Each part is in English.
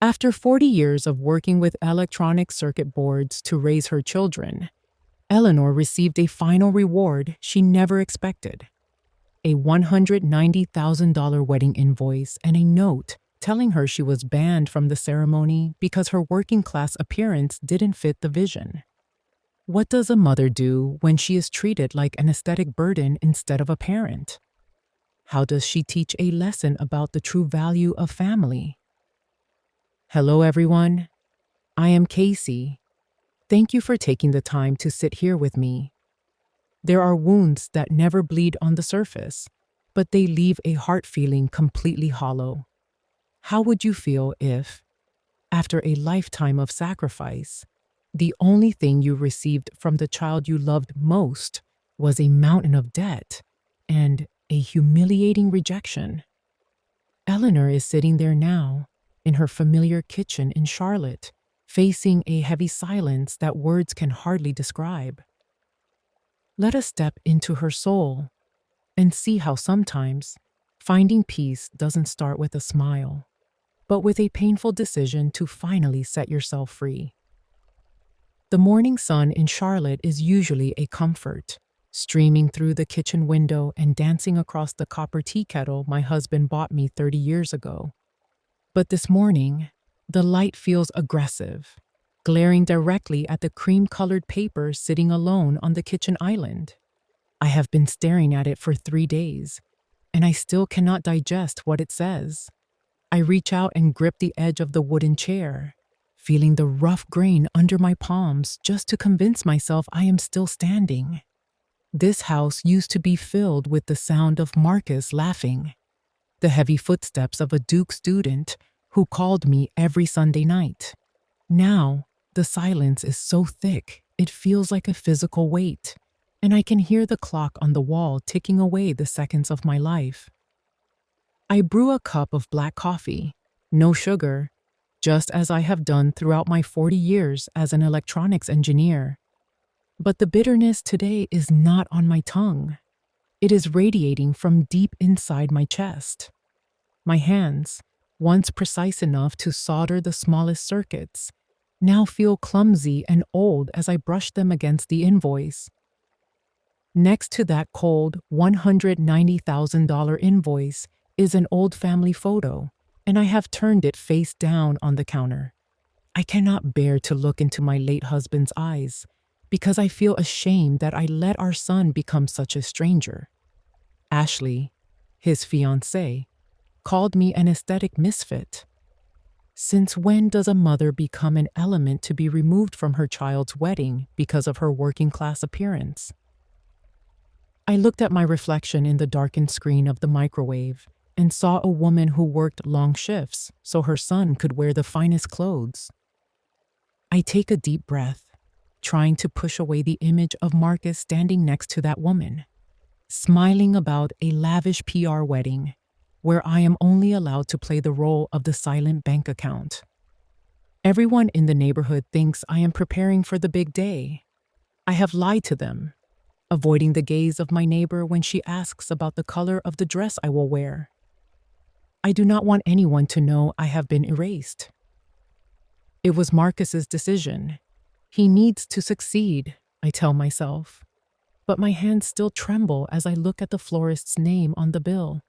After 40 years of working with electronic circuit boards to raise her children, Eleanor received a final reward she never expected: a $190,000 wedding invoice and a note telling her she was banned from the ceremony because her working class appearance didn't fit the vision. What does a mother do when she is treated like an aesthetic burden instead of a parent? How does she teach a lesson about the true value of family? Hello, everyone. I am Casey. Thank you for taking the time to sit here with me. There are wounds that never bleed on the surface, but they leave a heart feeling completely hollow. How would you feel if, after a lifetime of sacrifice, the only thing you received from the child you loved most was a mountain of debt and a humiliating rejection? Eleanor is sitting there now, in her familiar kitchen in Charlotte, facing a heavy silence that words can hardly describe. Let us step into her soul and see how sometimes finding peace doesn't start with a smile, but with a painful decision to finally set yourself free. The morning sun in Charlotte is usually a comfort, streaming through the kitchen window and dancing across the copper tea kettle my husband bought me 30 years ago. But this morning, the light feels aggressive, glaring directly at the cream-colored paper sitting alone on the kitchen island. I have been staring at it for 3 days, and I still cannot digest what it says. I reach out and grip the edge of the wooden chair, feeling the rough grain under my palms just to convince myself I am still standing. This house used to be filled with the sound of Marcus laughing, the heavy footsteps of a Duke student who called me every Sunday night. Now, the silence is so thick, it feels like a physical weight, and I can hear the clock on the wall ticking away the seconds of my life. I brew a cup of black coffee, no sugar, just as I have done throughout my 40 years as an electronics engineer. But the bitterness today is not on my tongue. It is radiating from deep inside my chest. My hands, once precise enough to solder the smallest circuits, now feel clumsy and old as I brush them against the invoice. Next to that cold $190,000 invoice is an old family photo, and I have turned it face down on the counter. I cannot bear to look into my late husband's eyes because I feel ashamed that I let our son become such a stranger. Ashley, his fiancée, called me an aesthetic misfit. Since when does a mother become an element to be removed from her child's wedding because of her working-class appearance? I looked at my reflection in the darkened screen of the microwave and saw a woman who worked long shifts so her son could wear the finest clothes. I take a deep breath, trying to push away the image of Marcus standing next to that woman, smiling about a lavish PR wedding where I am only allowed to play the role of the silent bank account. Everyone in the neighborhood thinks I am preparing for the big day. I have lied to them, avoiding the gaze of my neighbor when she asks about the color of the dress I will wear. I do not want anyone to know I have been erased. It was Marcus's decision. He needs to succeed, I tell myself. But my hands still tremble as I look at the florist's name on the bill.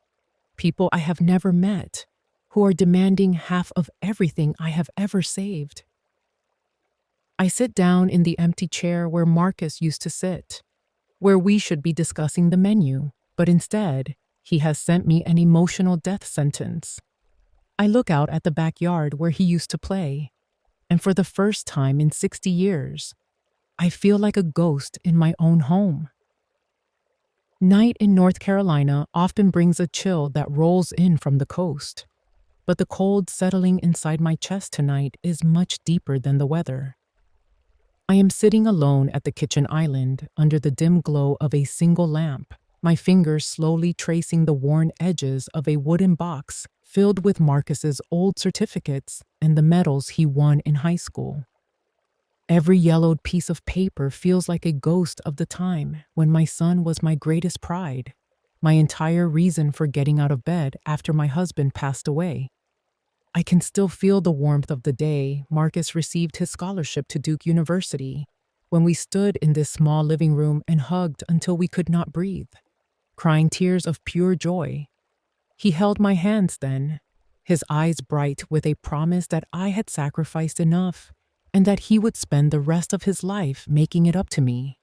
People I have never met, who are demanding half of everything I have ever saved. I sit down in the empty chair where Marcus used to sit, where we should be discussing the menu, but instead, he has sent me an emotional death sentence. I look out at the backyard where he used to play, and for the first time in 60 years, I feel like a ghost in my own home. Night in North Carolina often brings a chill that rolls in from the coast, but the cold settling inside my chest tonight is much deeper than the weather. I am sitting alone at the kitchen island under the dim glow of a single lamp, my fingers slowly tracing the worn edges of a wooden box filled with Marcus's old certificates and the medals he won in high school. Every yellowed piece of paper feels like a ghost of the time when my son was my greatest pride, my entire reason for getting out of bed after my husband passed away. I can still feel the warmth of the day Marcus received his scholarship to Duke University, when we stood in this small living room and hugged until we could not breathe, crying tears of pure joy. He held my hands then, his eyes bright with a promise that I had sacrificed enough and that he would spend the rest of his life making it up to me.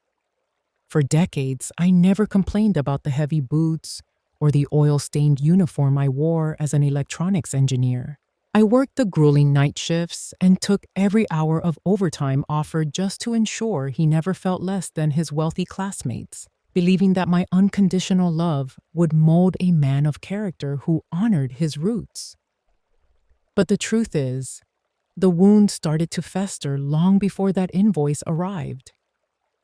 For decades, I never complained about the heavy boots or the oil-stained uniform I wore as an electronics engineer. I worked the grueling night shifts and took every hour of overtime offered just to ensure he never felt less than his wealthy classmates, believing that my unconditional love would mold a man of character who honored his roots. But the truth is, the wound started to fester long before that invoice arrived.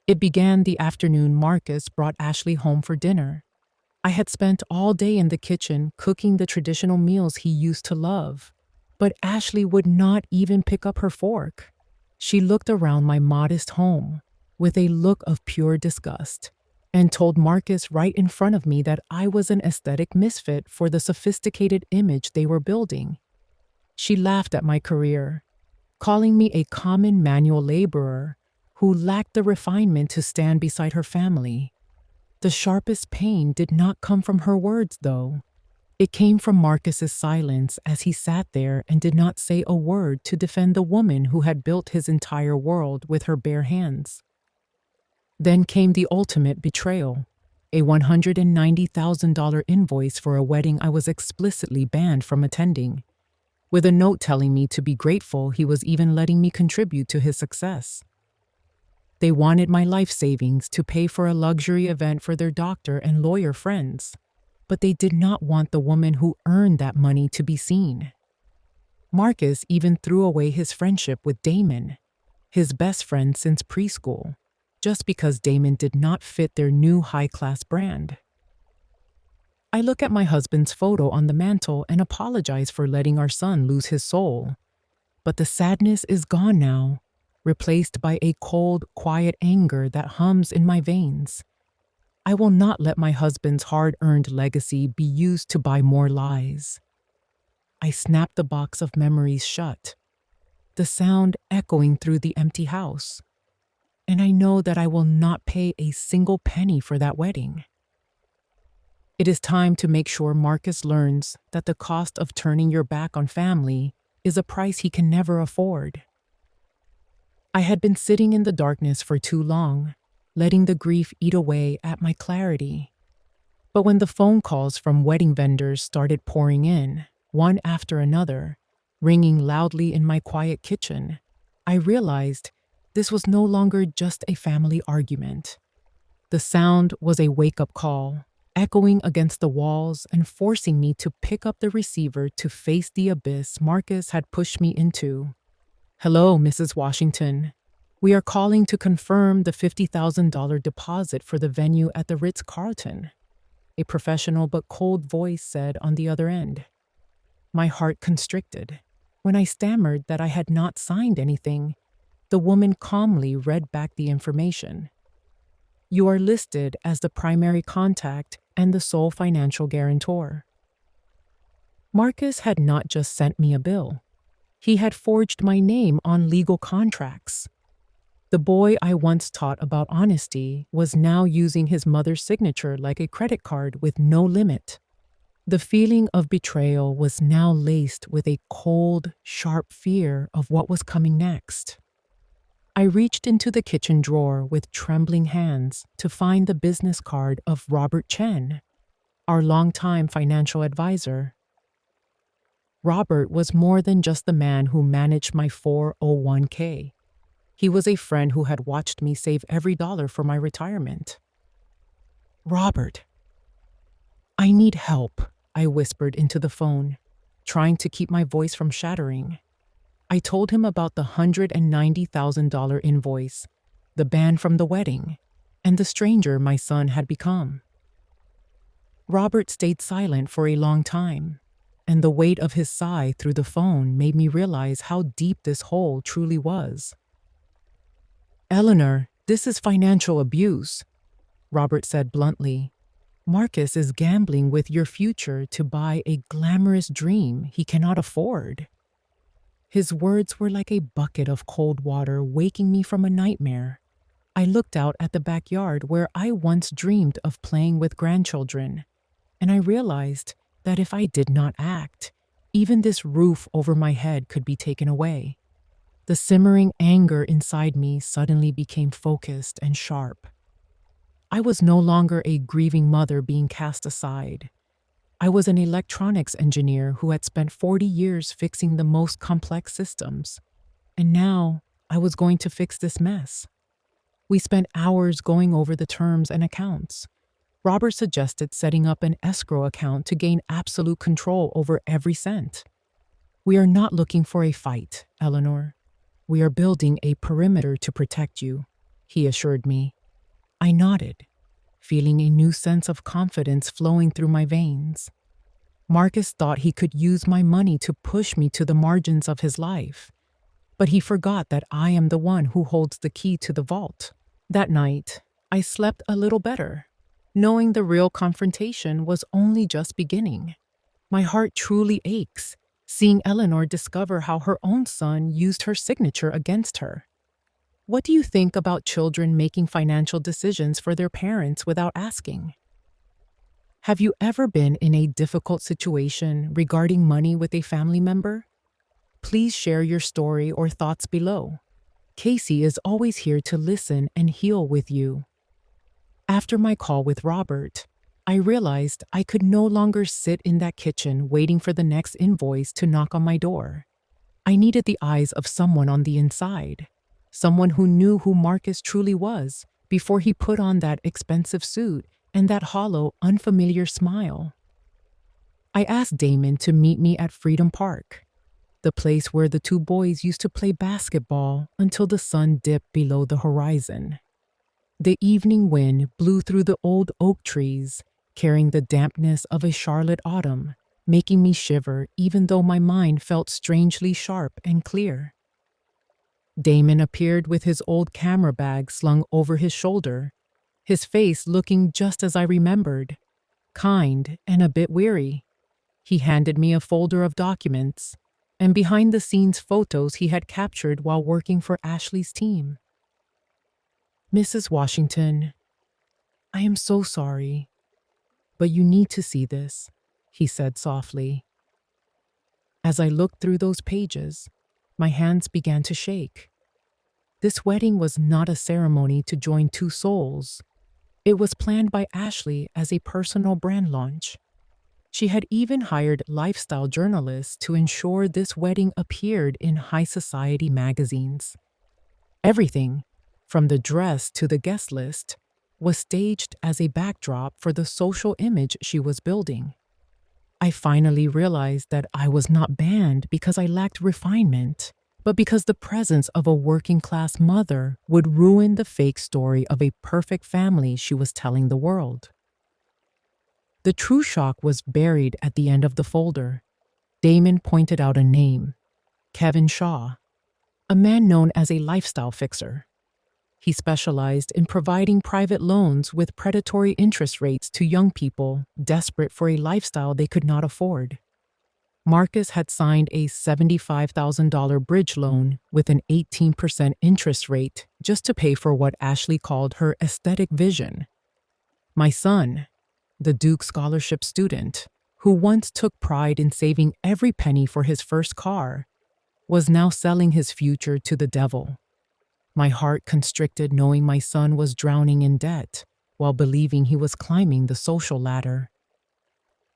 It began the afternoon Marcus brought Ashley home for dinner. I had spent all day in the kitchen cooking the traditional meals he used to love, but Ashley would not even pick up her fork. She looked around my modest home with a look of pure disgust and told Marcus right in front of me that I was an aesthetic misfit for the sophisticated image they were building. She laughed at my career, calling me a common manual laborer who lacked the refinement to stand beside her family. The sharpest pain did not come from her words, though. It came from Marcus's silence as he sat there and did not say a word to defend the woman who had built his entire world with her bare hands. Then came the ultimate betrayal, a $190,000 invoice for a wedding I was explicitly banned from attending, with a note telling me to be grateful he was even letting me contribute to his success. They wanted my life savings to pay for a luxury event for their doctor and lawyer friends, but they did not want the woman who earned that money to be seen. Marcus even threw away his friendship with Damon, his best friend since preschool, just because Damon did not fit their new high-class brand. I look at my husband's photo on the mantle and apologize for letting our son lose his soul. But the sadness is gone now, replaced by a cold, quiet anger that hums in my veins. I will not let my husband's hard-earned legacy be used to buy more lies. I snap the box of memories shut, the sound echoing through the empty house. And I know that I will not pay a single penny for that wedding. It is time to make sure Marcus learns that the cost of turning your back on family is a price he can never afford. I had been sitting in the darkness for too long, letting the grief eat away at my clarity. But when the phone calls from wedding vendors started pouring in, one after another, ringing loudly in my quiet kitchen, I realized this was no longer just a family argument. The sound was a wake-up call, echoing against the walls and forcing me to pick up the receiver to face the abyss Marcus had pushed me into. "Hello, Mrs. Washington. We are calling to confirm the $50,000 deposit for the venue at the Ritz-Carlton," a professional but cold voice said on the other end. My heart constricted. When I stammered that I had not signed anything, the woman calmly read back the information. "You are listed as the primary contact and the sole financial guarantor." Marcus had not just sent me a bill. He had forged my name on legal contracts. The boy I once taught about honesty was now using his mother's signature like a credit card with no limit. The feeling of betrayal was now laced with a cold, sharp fear of what was coming next. I reached into the kitchen drawer with trembling hands to find the business card of Robert Chen, our longtime financial advisor. Robert was more than just the man who managed my 401k. He was a friend who had watched me save every dollar for my retirement. "Robert, I need help," I whispered into the phone, trying to keep my voice from shattering. I told him about the $190,000 invoice, the ban from the wedding, and the stranger my son had become. Robert stayed silent for a long time, and the weight of his sigh through the phone made me realize how deep this hole truly was. "Eleanor, this is financial abuse," Robert said bluntly. Marcus is gambling with your future to buy a glamorous dream he cannot afford. His words were like a bucket of cold water waking me from a nightmare. I looked out at the backyard where I once dreamed of playing with grandchildren, and I realized that if I did not act, even this roof over my head could be taken away. The simmering anger inside me suddenly became focused and sharp. I was no longer a grieving mother being cast aside. I was an electronics engineer who had spent 40 years fixing the most complex systems. And now I was going to fix this mess. We spent hours going over the terms and accounts. Robert suggested setting up an escrow account to gain absolute control over every cent. "We are not looking for a fight, Eleanor. We are building a perimeter to protect you," he assured me. I nodded, feeling a new sense of confidence flowing through my veins. Marcus thought he could use my money to push me to the margins of his life, but he forgot that I am the one who holds the key to the vault. That night, I slept a little better, knowing the real confrontation was only just beginning. My heart truly aches, seeing Eleanor discover how her own son used her signature against her. What do you think about children making financial decisions for their parents without asking? Have you ever been in a difficult situation regarding money with a family member? Please share your story or thoughts below. Casey is always here to listen and heal with you. After my call with Robert, I realized I could no longer sit in that kitchen waiting for the next invoice to knock on my door. I needed the eyes of someone on the inside. Someone who knew who Marcus truly was before he put on that expensive suit and that hollow, unfamiliar smile. I asked Damon to meet me at Freedom Park, the place where the two boys used to play basketball until the sun dipped below the horizon. The evening wind blew through the old oak trees, carrying the dampness of a Charlotte autumn, making me shiver even though my mind felt strangely sharp and clear. Damon appeared with his old camera bag slung over his shoulder, his face looking just as I remembered, kind and a bit weary. He handed me a folder of documents and behind-the-scenes photos he had captured while working for Ashley's team. "Mrs. Washington, I am so sorry, but you need to see this," he said softly. As I looked through those pages, my hands began to shake. This wedding was not a ceremony to join two souls. It was planned by Ashley as a personal brand launch. She had even hired lifestyle journalists to ensure this wedding appeared in high society magazines. Everything, from the dress to the guest list, was staged as a backdrop for the social image she was building. I finally realized that I was not banned because I lacked refinement, but because the presence of a working-class mother would ruin the fake story of a perfect family she was telling the world. The true shock was buried at the end of the folder. Damon pointed out a name, Kevin Shaw, a man known as a lifestyle fixer. He specialized in providing private loans with predatory interest rates to young people desperate for a lifestyle they could not afford. Marcus had signed a $75,000 bridge loan with an 18% interest rate just to pay for what Ashley called her aesthetic vision. My son, the Duke Scholarship student, who once took pride in saving every penny for his first car, was now selling his future to the devil. My heart constricted knowing my son was drowning in debt while believing he was climbing the social ladder.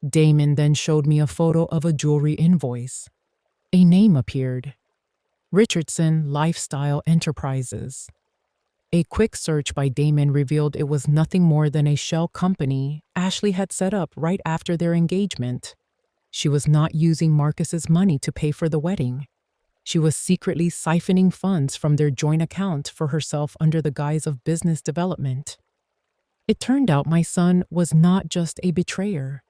Damon then showed me a photo of a jewelry invoice. A name appeared: Richardson Lifestyle Enterprises. A quick search by Damon revealed it was nothing more than a shell company Ashley had set up right after their engagement. She was not using Marcus's money to pay for the wedding. She was secretly siphoning funds from their joint account for herself under the guise of business development. It turned out my son was not just a betrayer.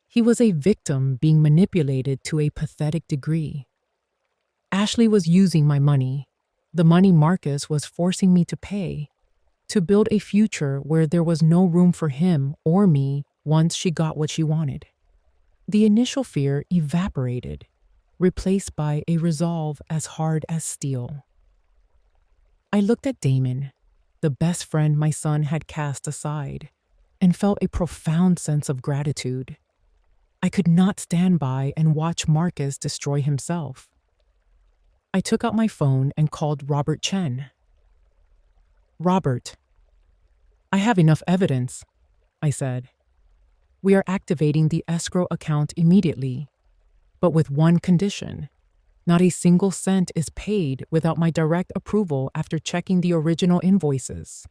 He was a victim being manipulated to a pathetic degree. Ashley was using my money, the money Marcus was forcing me to pay, to build a future where there was no room for him or me once she got what she wanted. The initial fear evaporated, replaced by a resolve as hard as steel. I looked at Damon, the best friend my son had cast aside, and felt a profound sense of gratitude. I could not stand by and watch Marcus destroy himself. I took out my phone and called Robert Chen. "Robert, I have enough evidence," I said. "We are activating the escrow account immediately, but with one condition. Not a single cent is paid without my direct approval after checking the original invoices.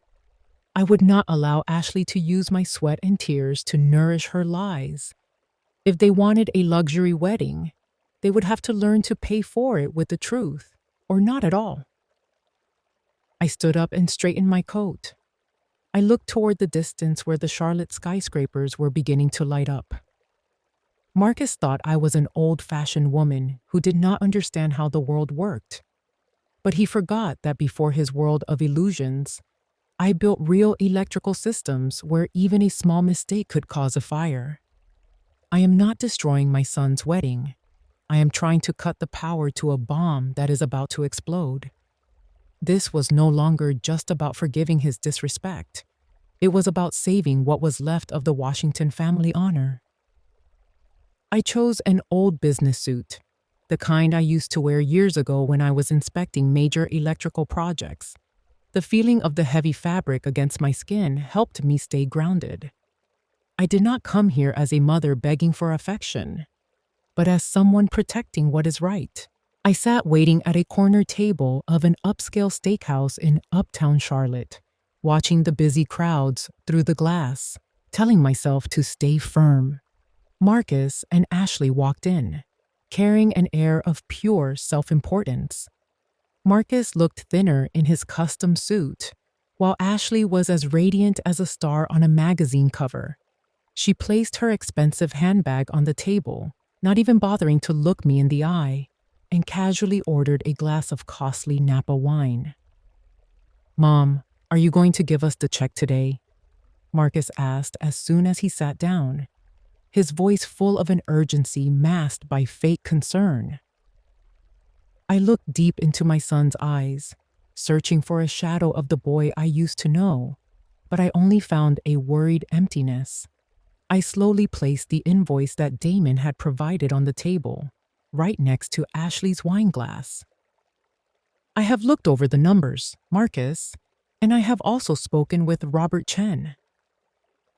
I would not allow Ashley to use my sweat and tears to nourish her lies. If they wanted a luxury wedding, they would have to learn to pay for it with the truth, or not at all." I stood up and straightened my coat. I looked toward the distance where the Charlotte skyscrapers were beginning to light up. Marcus thought I was an old-fashioned woman who did not understand how the world worked. But he forgot that before his world of illusions, I built real electrical systems where even a small mistake could cause a fire. I am not destroying my son's wedding. I am trying to cut the power to a bomb that is about to explode. This was no longer just about forgiving his disrespect. It was about saving what was left of the Washington family honor. I chose an old business suit, the kind I used to wear years ago when I was inspecting major electrical projects. The feeling of the heavy fabric against my skin helped me stay grounded. I did not come here as a mother begging for affection, but as someone protecting what is right. I sat waiting at a corner table of an upscale steakhouse in uptown Charlotte, watching the busy crowds through the glass, telling myself to stay firm. Marcus and Ashley walked in, carrying an air of pure self-importance. Marcus looked thinner in his custom suit, while Ashley was as radiant as a star on a magazine cover. She placed her expensive handbag on the table, not even bothering to look me in the eye, and casually ordered a glass of costly Napa wine. "Mom, are you going to give us the check today?" Marcus asked as soon as he sat down, his voice full of an urgency masked by fake concern. I looked deep into my son's eyes, searching for a shadow of the boy I used to know, but I only found a worried emptiness. I slowly placed the invoice that Damon had provided on the table, right next to Ashley's wine glass. "I have looked over the numbers, Marcus, and I have also spoken with Robert Chen."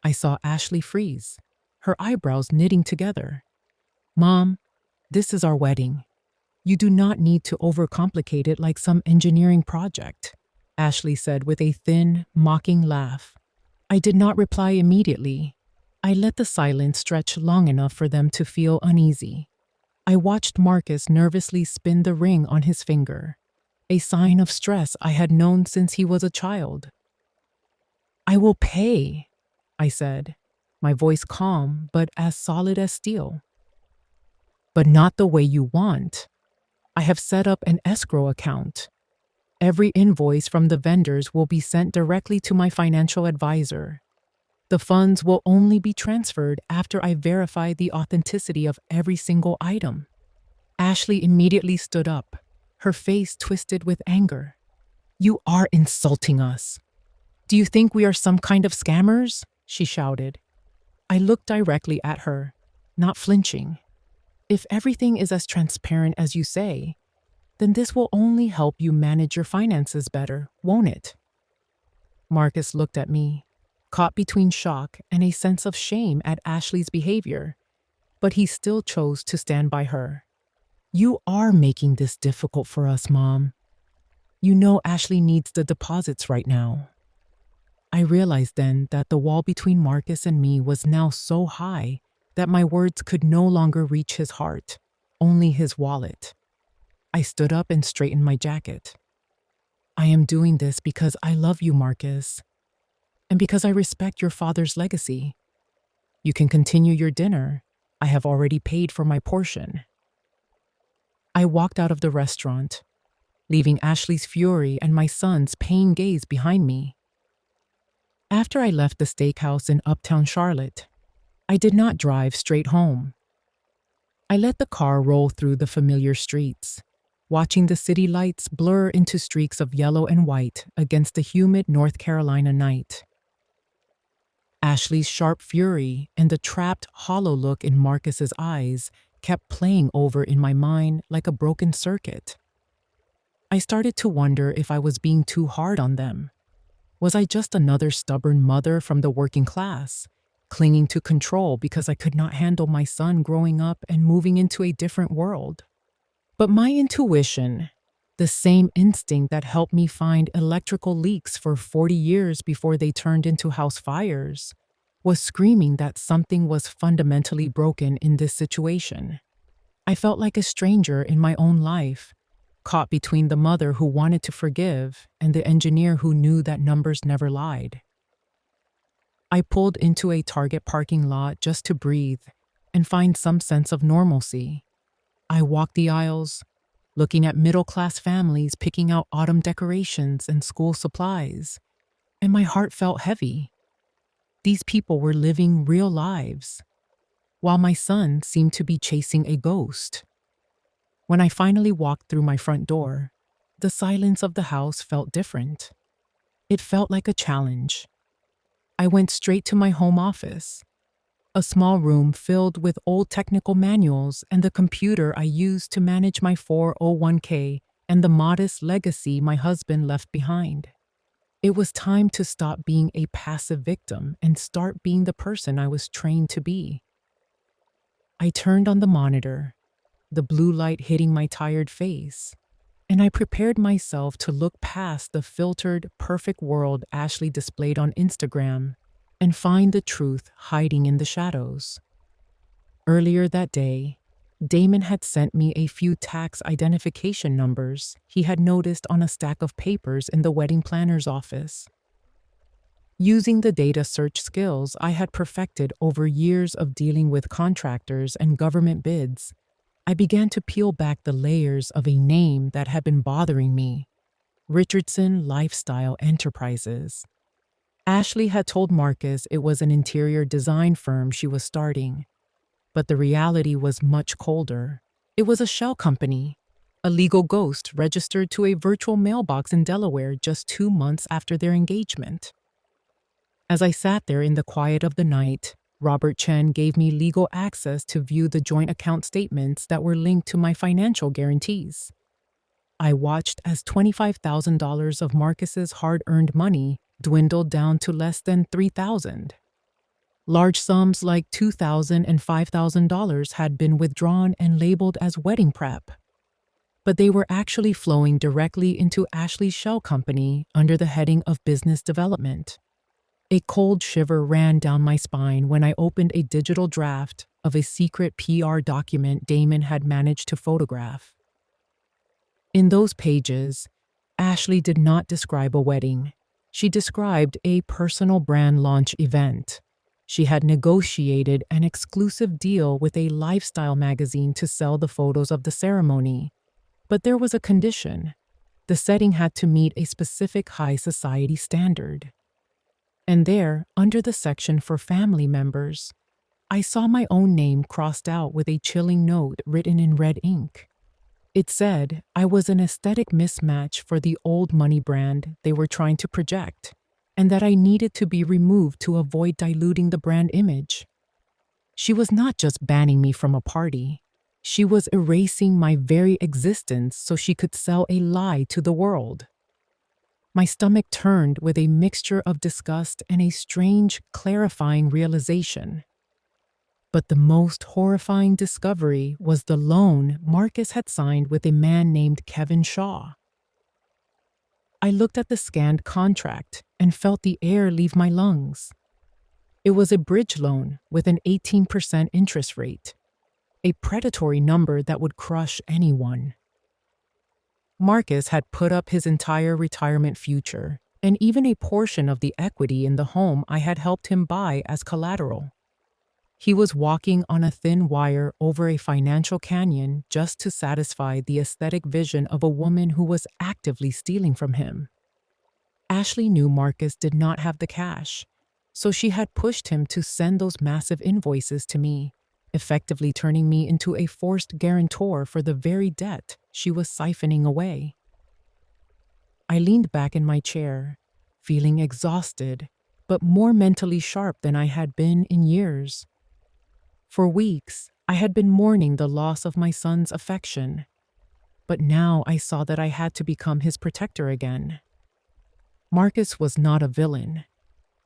I saw Ashley freeze, her eyebrows knitting together. "Mom, this is our wedding. You do not need to overcomplicate it like some engineering project," Ashley said with a thin, mocking laugh. I did not reply immediately. I let the silence stretch long enough for them to feel uneasy. I watched Marcus nervously spin the ring on his finger, a sign of stress I had known since he was a child. "I will pay," I said, my voice calm but as solid as steel. "But not the way you want. I have set up an escrow account. Every invoice from the vendors will be sent directly to my financial advisor. The funds will only be transferred after I verify the authenticity of every single item." Ashley immediately stood up, her face twisted with anger. "You are insulting us. Do you think we are some kind of scammers?" she shouted. I looked directly at her, not flinching. "If everything is as transparent as you say, then this will only help you manage your finances better, won't it?" Marcus looked at me, caught between shock and a sense of shame at Ashley's behavior, but he still chose to stand by her. "You are making this difficult for us, Mom. You know Ashley needs the deposits right now." I realized then that the wall between Marcus and me was now so high that my words could no longer reach his heart, only his wallet. I stood up and straightened my jacket. "I am doing this because I love you, Marcus, and because I respect your father's legacy. You can continue your dinner. I have already paid for my portion." I walked out of the restaurant, leaving Ashley's fury and my son's pained gaze behind me. After I left the steakhouse in uptown Charlotte, I did not drive straight home. I let the car roll through the familiar streets, watching the city lights blur into streaks of yellow and white against the humid North Carolina night. Ashley's sharp fury and the trapped, hollow look in Marcus's eyes kept playing over in my mind like a broken circuit. I started to wonder if I was being too hard on them. Was I just another stubborn mother from the working class, clinging to control because I could not handle my son growing up and moving into a different world? But my intuition, the same instinct that helped me find electrical leaks for 40 years before they turned into house fires, was screaming that something was fundamentally broken in this situation. I felt like a stranger in my own life, caught between the mother who wanted to forgive and the engineer who knew that numbers never lied. I pulled into a Target parking lot just to breathe and find some sense of normalcy. I walked the aisles, looking at middle-class families picking out autumn decorations and school supplies, and my heart felt heavy. These people were living real lives, while my son seemed to be chasing a ghost. When I finally walked through my front door, the silence of the house felt different. It felt like a challenge. I went straight to my home office, a small room filled with old technical manuals and the computer I used to manage my 401k and the modest legacy my husband left behind. It was time to stop being a passive victim and start being the person I was trained to be. I turned on the monitor, the blue light hitting my tired face, and I prepared myself to look past the filtered, perfect world Ashley displayed on Instagram and find the truth hiding in the shadows. Earlier that day, Damon had sent me a few tax identification numbers he had noticed on a stack of papers in the wedding planner's office. Using the data search skills I had perfected over years of dealing with contractors and government bids, I began to peel back the layers of a name that had been bothering me: Richardson Lifestyle Enterprises. Ashley had told Marcus it was an interior design firm she was starting, but the reality was much colder. It was a shell company, a legal ghost registered to a virtual mailbox in Delaware just 2 months after their engagement. As I sat there in the quiet of the night, Robert Chen gave me legal access to view the joint account statements that were linked to my financial guarantees. I watched as $25,000 of Marcus's hard-earned money dwindled down to less than $3,000. Large sums like $2,000 and $5,000 had been withdrawn and labeled as wedding prep, but they were actually flowing directly into Ashley's shell company under the heading of business development. A cold shiver ran down my spine when I opened a digital draft of a secret PR document Damon had managed to photograph. In those pages, Ashley did not describe a wedding. She described a personal brand launch event. She had negotiated an exclusive deal with a lifestyle magazine to sell the photos of the ceremony. But there was a condition. The setting had to meet a specific high society standard. And there, under the section for family members, I saw my own name crossed out with a chilling note written in red ink. It said I was an aesthetic mismatch for the old money brand they were trying to project, and that I needed to be removed to avoid diluting the brand image. She was not just banning me from a party. She was erasing my very existence so she could sell a lie to the world. My stomach turned with a mixture of disgust and a strange, clarifying realization. But the most horrifying discovery was the loan Marcus had signed with a man named Kevin Shaw. I looked at the scanned contract and felt the air leave my lungs. It was a bridge loan with an 18% interest rate, a predatory number that would crush anyone. Marcus had put up his entire retirement future and even a portion of the equity in the home I had helped him buy as collateral. He was walking on a thin wire over a financial canyon just to satisfy the aesthetic vision of a woman who was actively stealing from him. Ashley knew Marcus did not have the cash, so she had pushed him to send those massive invoices to me, effectively turning me into a forced guarantor for the very debt she was siphoning away. I leaned back in my chair, feeling exhausted, but more mentally sharp than I had been in years. For weeks, I had been mourning the loss of my son's affection, but now I saw that I had to become his protector again. Marcus was not a villain.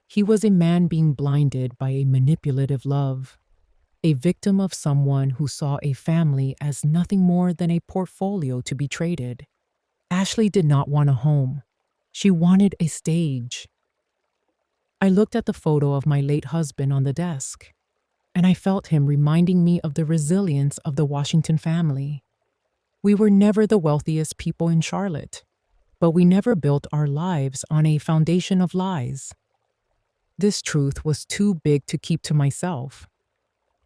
He was a man being blinded by a manipulative love, a victim of someone who saw a family as nothing more than a portfolio to be traded. Ashley did not want a home. She wanted a stage. I looked at the photo of my late husband on the desk, and I felt him reminding me of the resilience of the Washington family. We were never the wealthiest people in Charlotte, but we never built our lives on a foundation of lies. This truth was too big to keep to myself.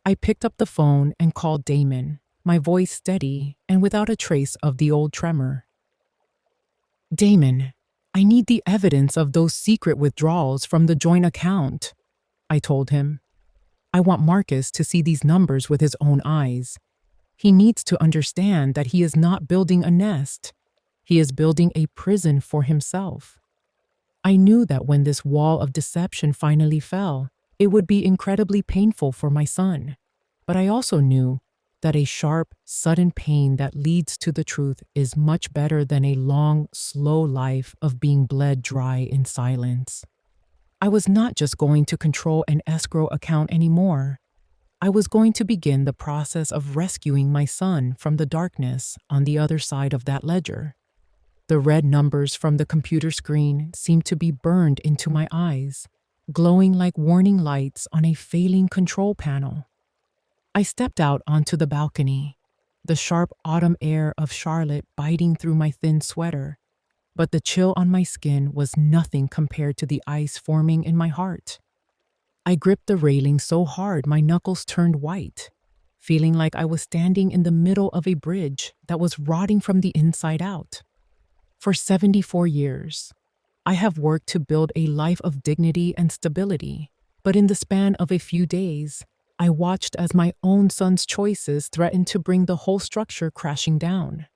I picked up the phone and called Damon, my voice steady and without a trace of the old tremor. "Damon, I need the evidence of those secret withdrawals from the joint account," I told him. "I want Marcus to see these numbers with his own eyes. He needs to understand that he is not building a nest. He is building a prison for himself." I knew that when this wall of deception finally fell, it would be incredibly painful for my son. But I also knew that a sharp, sudden pain that leads to the truth is much better than a long, slow life of being bled dry in silence. I was not just going to control an escrow account anymore. I was going to begin the process of rescuing my son from the darkness on the other side of that ledger. The red numbers from the computer screen seemed to be burned into my eyes, glowing like warning lights on a failing control panel. I stepped out onto the balcony, the sharp autumn air of Charlotte biting through my thin sweater, but the chill on my skin was nothing compared to the ice forming in my heart. I gripped the railing so hard my knuckles turned white, feeling like I was standing in the middle of a bridge that was rotting from the inside out. For 74 years, I have worked to build a life of dignity and stability, but in the span of a few days, I watched as my own son's choices threatened to bring the whole structure crashing down.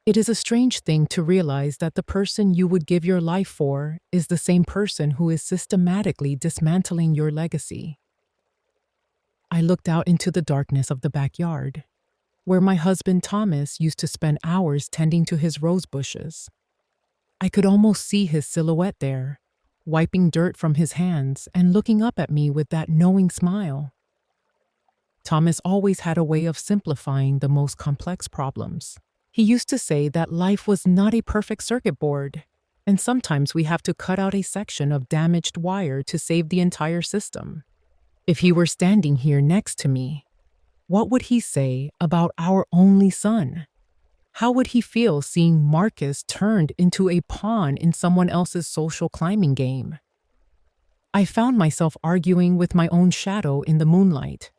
It is a strange thing to realize that the person you would give your life for is the same person who is systematically dismantling your legacy. I looked out into the darkness of the backyard, where my husband Thomas used to spend hours tending to his rose bushes. I could almost see his silhouette there, wiping dirt from his hands and looking up at me with that knowing smile. Thomas always had a way of simplifying the most complex problems. He used to say that life was not a perfect circuit board, and sometimes we have to cut out a section of damaged wire to save the entire system. If he were standing here next to me, what would he say about our only son? How would he feel seeing Marcus turned into a pawn in someone else's social climbing game? I found myself arguing with my own shadow in the moonlight.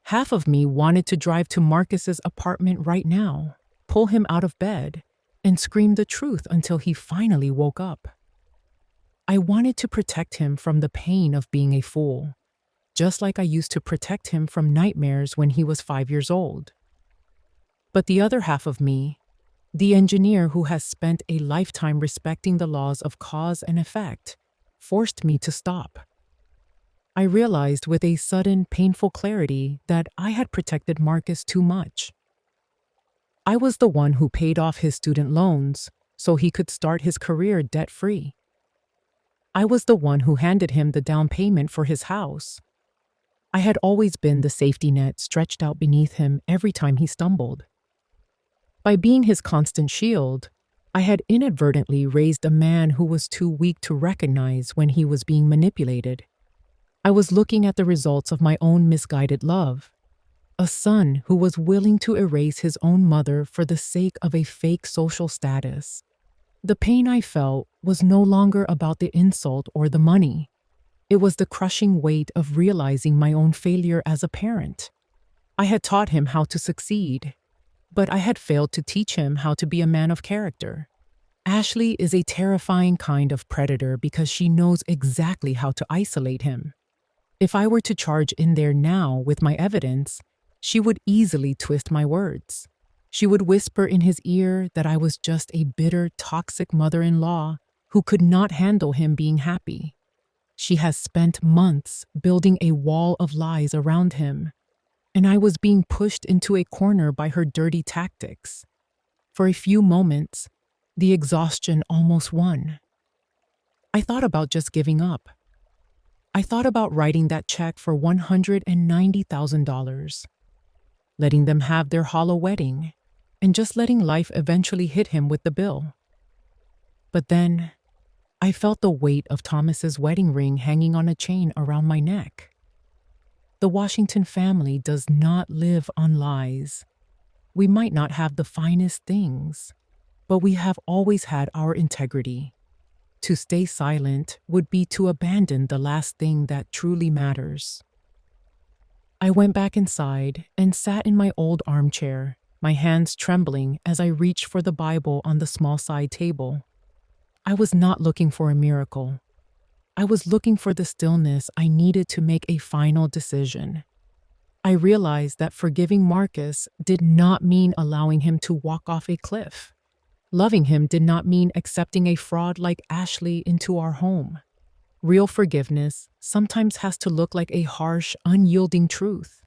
Half of me wanted to drive to Marcus's apartment right now, pull him out of bed, and scream the truth until he finally woke up. I wanted to protect him from the pain of being a fool, just like I used to protect him from nightmares when he was 5 years old. But the other half of me, the engineer who has spent a lifetime respecting the laws of cause and effect, forced me to stop. I realized with a sudden, painful clarity that I had protected Marcus too much. I was the one who paid off his student loans so he could start his career debt-free. I was the one who handed him the down payment for his house. I had always been the safety net stretched out beneath him every time he stumbled. By being his constant shield, I had inadvertently raised a man who was too weak to recognize when he was being manipulated. I was looking at the results of my own misguided love. A son who was willing to erase his own mother for the sake of a fake social status. The pain I felt was no longer about the insult or the money. It was the crushing weight of realizing my own failure as a parent. I had taught him how to succeed, but I had failed to teach him how to be a man of character. Ashley is a terrifying kind of predator because she knows exactly how to isolate him. If I were to charge in there now with my evidence, she would easily twist my words. She would whisper in his ear that I was just a bitter, toxic mother-in-law who could not handle him being happy. She has spent months building a wall of lies around him, and I was being pushed into a corner by her dirty tactics. For a few moments, the exhaustion almost won. I thought about just giving up. I thought about writing that check for $190,000, letting them have their hollow wedding, and just letting life eventually hit him with the bill. But then, I felt the weight of Thomas's wedding ring hanging on a chain around my neck. The Washington family does not live on lies. We might not have the finest things, but we have always had our integrity. To stay silent would be to abandon the last thing that truly matters. I went back inside and sat in my old armchair, my hands trembling as I reached for the Bible on the small side table. I was not looking for a miracle. I was looking for the stillness I needed to make a final decision. I realized that forgiving Marcus did not mean allowing him to walk off a cliff. Loving him did not mean accepting a fraud like Ashley into our home. Real forgiveness sometimes has to look like a harsh, unyielding truth.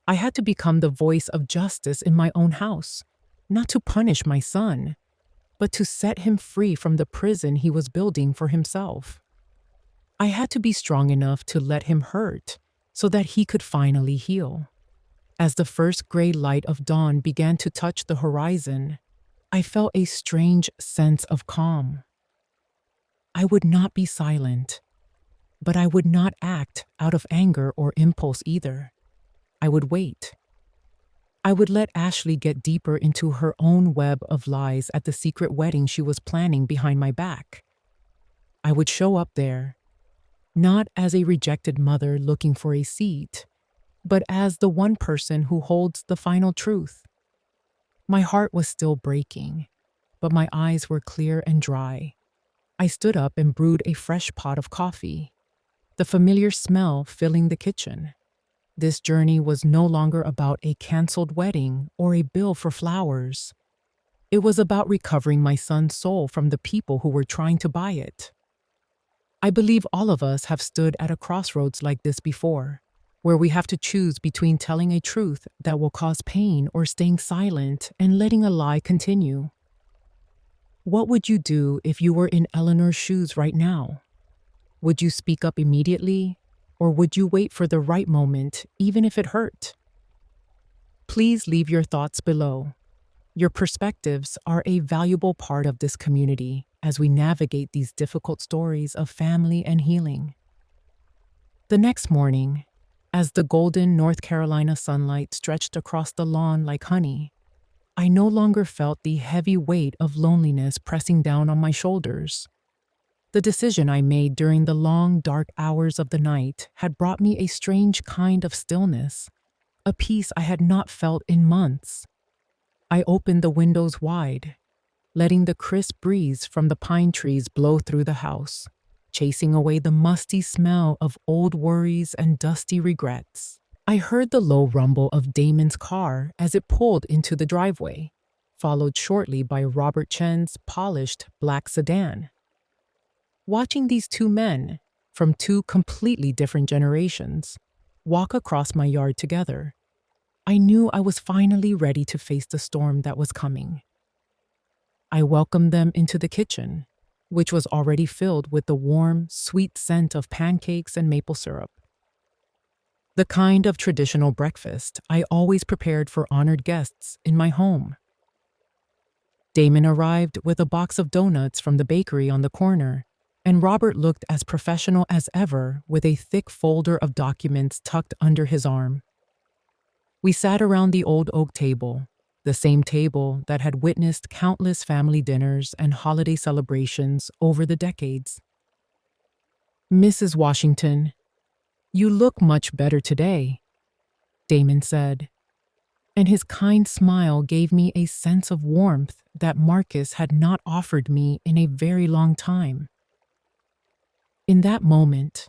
I had to become the voice of justice in my own house, not to punish my son, but to set him free from the prison he was building for himself. I had to be strong enough to let him hurt so that he could finally heal. As the first gray light of dawn began to touch the horizon, I felt a strange sense of calm. I would not be silent, but I would not act out of anger or impulse either. I would wait. I would let Ashley get deeper into her own web of lies at the secret wedding she was planning behind my back. I would show up there, not as a rejected mother looking for a seat, but as the one person who holds the final truth. My heart was still breaking, but my eyes were clear and dry. I stood up and brewed a fresh pot of coffee, the familiar smell filling the kitchen. This journey was no longer about a canceled wedding or a bill for flowers. It was about recovering my son's soul from the people who were trying to buy it. I believe all of us have stood at a crossroads like this before, where we have to choose between telling a truth that will cause pain or staying silent and letting a lie continue. What would you do if you were in Eleanor's shoes right now? Would you speak up immediately, or would you wait for the right moment, even if it hurt? Please leave your thoughts below. Your perspectives are a valuable part of this community as we navigate these difficult stories of family and healing. The next morning, as the golden North Carolina sunlight stretched across the lawn like honey, I no longer felt the heavy weight of loneliness pressing down on my shoulders. The decision I made during the long, dark hours of the night had brought me a strange kind of stillness, a peace I had not felt in months. I opened the windows wide, letting the crisp breeze from the pine trees blow through the house, chasing away the musty smell of old worries and dusty regrets. I heard the low rumble of Damon's car as it pulled into the driveway, followed shortly by Robert Chen's polished black sedan. Watching these two men, from two completely different generations, walk across my yard together, I knew I was finally ready to face the storm that was coming. I welcomed them into the kitchen, which was already filled with the warm, sweet scent of pancakes and maple syrup. The kind of traditional breakfast I always prepared for honored guests in my home. Damon arrived with a box of donuts from the bakery on the corner, and Robert looked as professional as ever with a thick folder of documents tucked under his arm. We sat around the old oak table, the same table that had witnessed countless family dinners and holiday celebrations over the decades. "Mrs. Washington, you look much better today," Damon said. and his kind smile gave me a sense of warmth that Marcus had not offered me in a very long time. In that moment,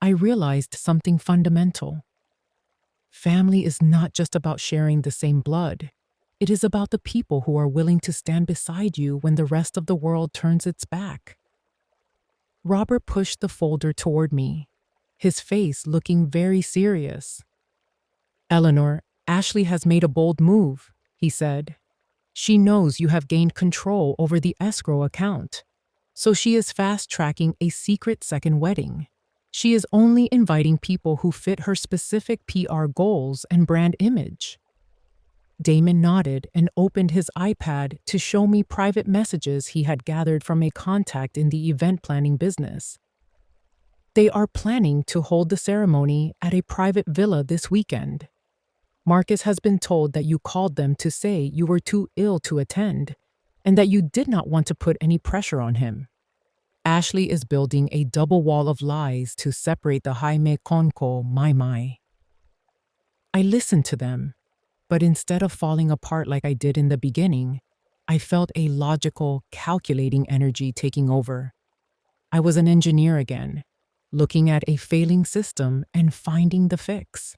I realized something fundamental. Family is not just about sharing the same blood. It is about the people who are willing to stand beside you when the rest of the world turns its back. Robert pushed the folder toward me, his face looking very serious. "Eleanor, Ashley has made a bold move," he said. "She knows you have gained control over the escrow account, so she is fast-tracking a secret second wedding. She is only inviting people who fit her specific PR goals and brand image." Damon nodded and opened his iPad to show me private messages he had gathered from a contact in the event planning business. "They are planning to hold the ceremony at a private villa this weekend. Marcus has been told that you called them to say you were too ill to attend and that you did not want to put any pressure on him. Ashley is building a double wall of lies to separate the Jaime Conco Mai. I listened to them, but instead of falling apart like I did in the beginning, I felt a logical, calculating energy taking over. I was an engineer again, looking at a failing system and finding the fix.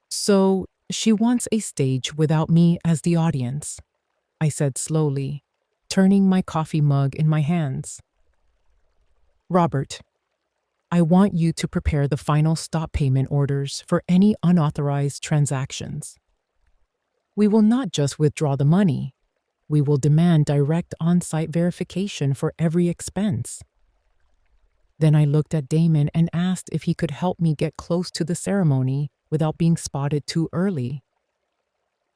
"So, she wants a stage without me as the audience," I said slowly, turning my coffee mug in my hands. "Robert, I want you to prepare the final stop payment orders for any unauthorized transactions. We will not just withdraw the money, we will demand direct on-site verification for every expense." Then I looked at Damon and asked if he could help me get close to the ceremony without being spotted too early.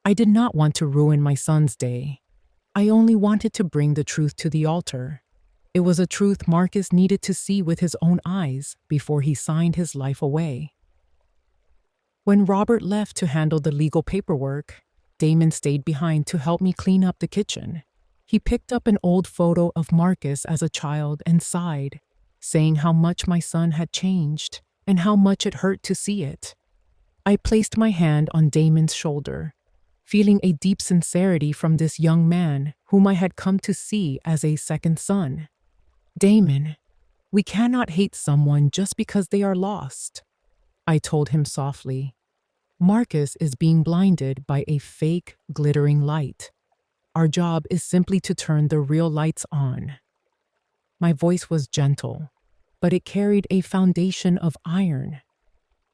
I did not want to ruin my son's day. I only wanted to bring the truth to the altar. It was a truth Marcus needed to see with his own eyes before he signed his life away. When Robert left to handle the legal paperwork, Damon stayed behind to help me clean up the kitchen. He picked up an old photo of Marcus as a child and sighed, saying how much my son had changed and how much it hurt to see it. I placed my hand on Damon's shoulder, feeling a deep sincerity from this young man whom I had come to see as a second son. "Damon, we cannot hate someone just because they are lost," I told him softly. "Marcus is being blinded by a fake, glittering light. Our job is simply to turn the real lights on." My voice was gentle, but it carried a foundation of iron.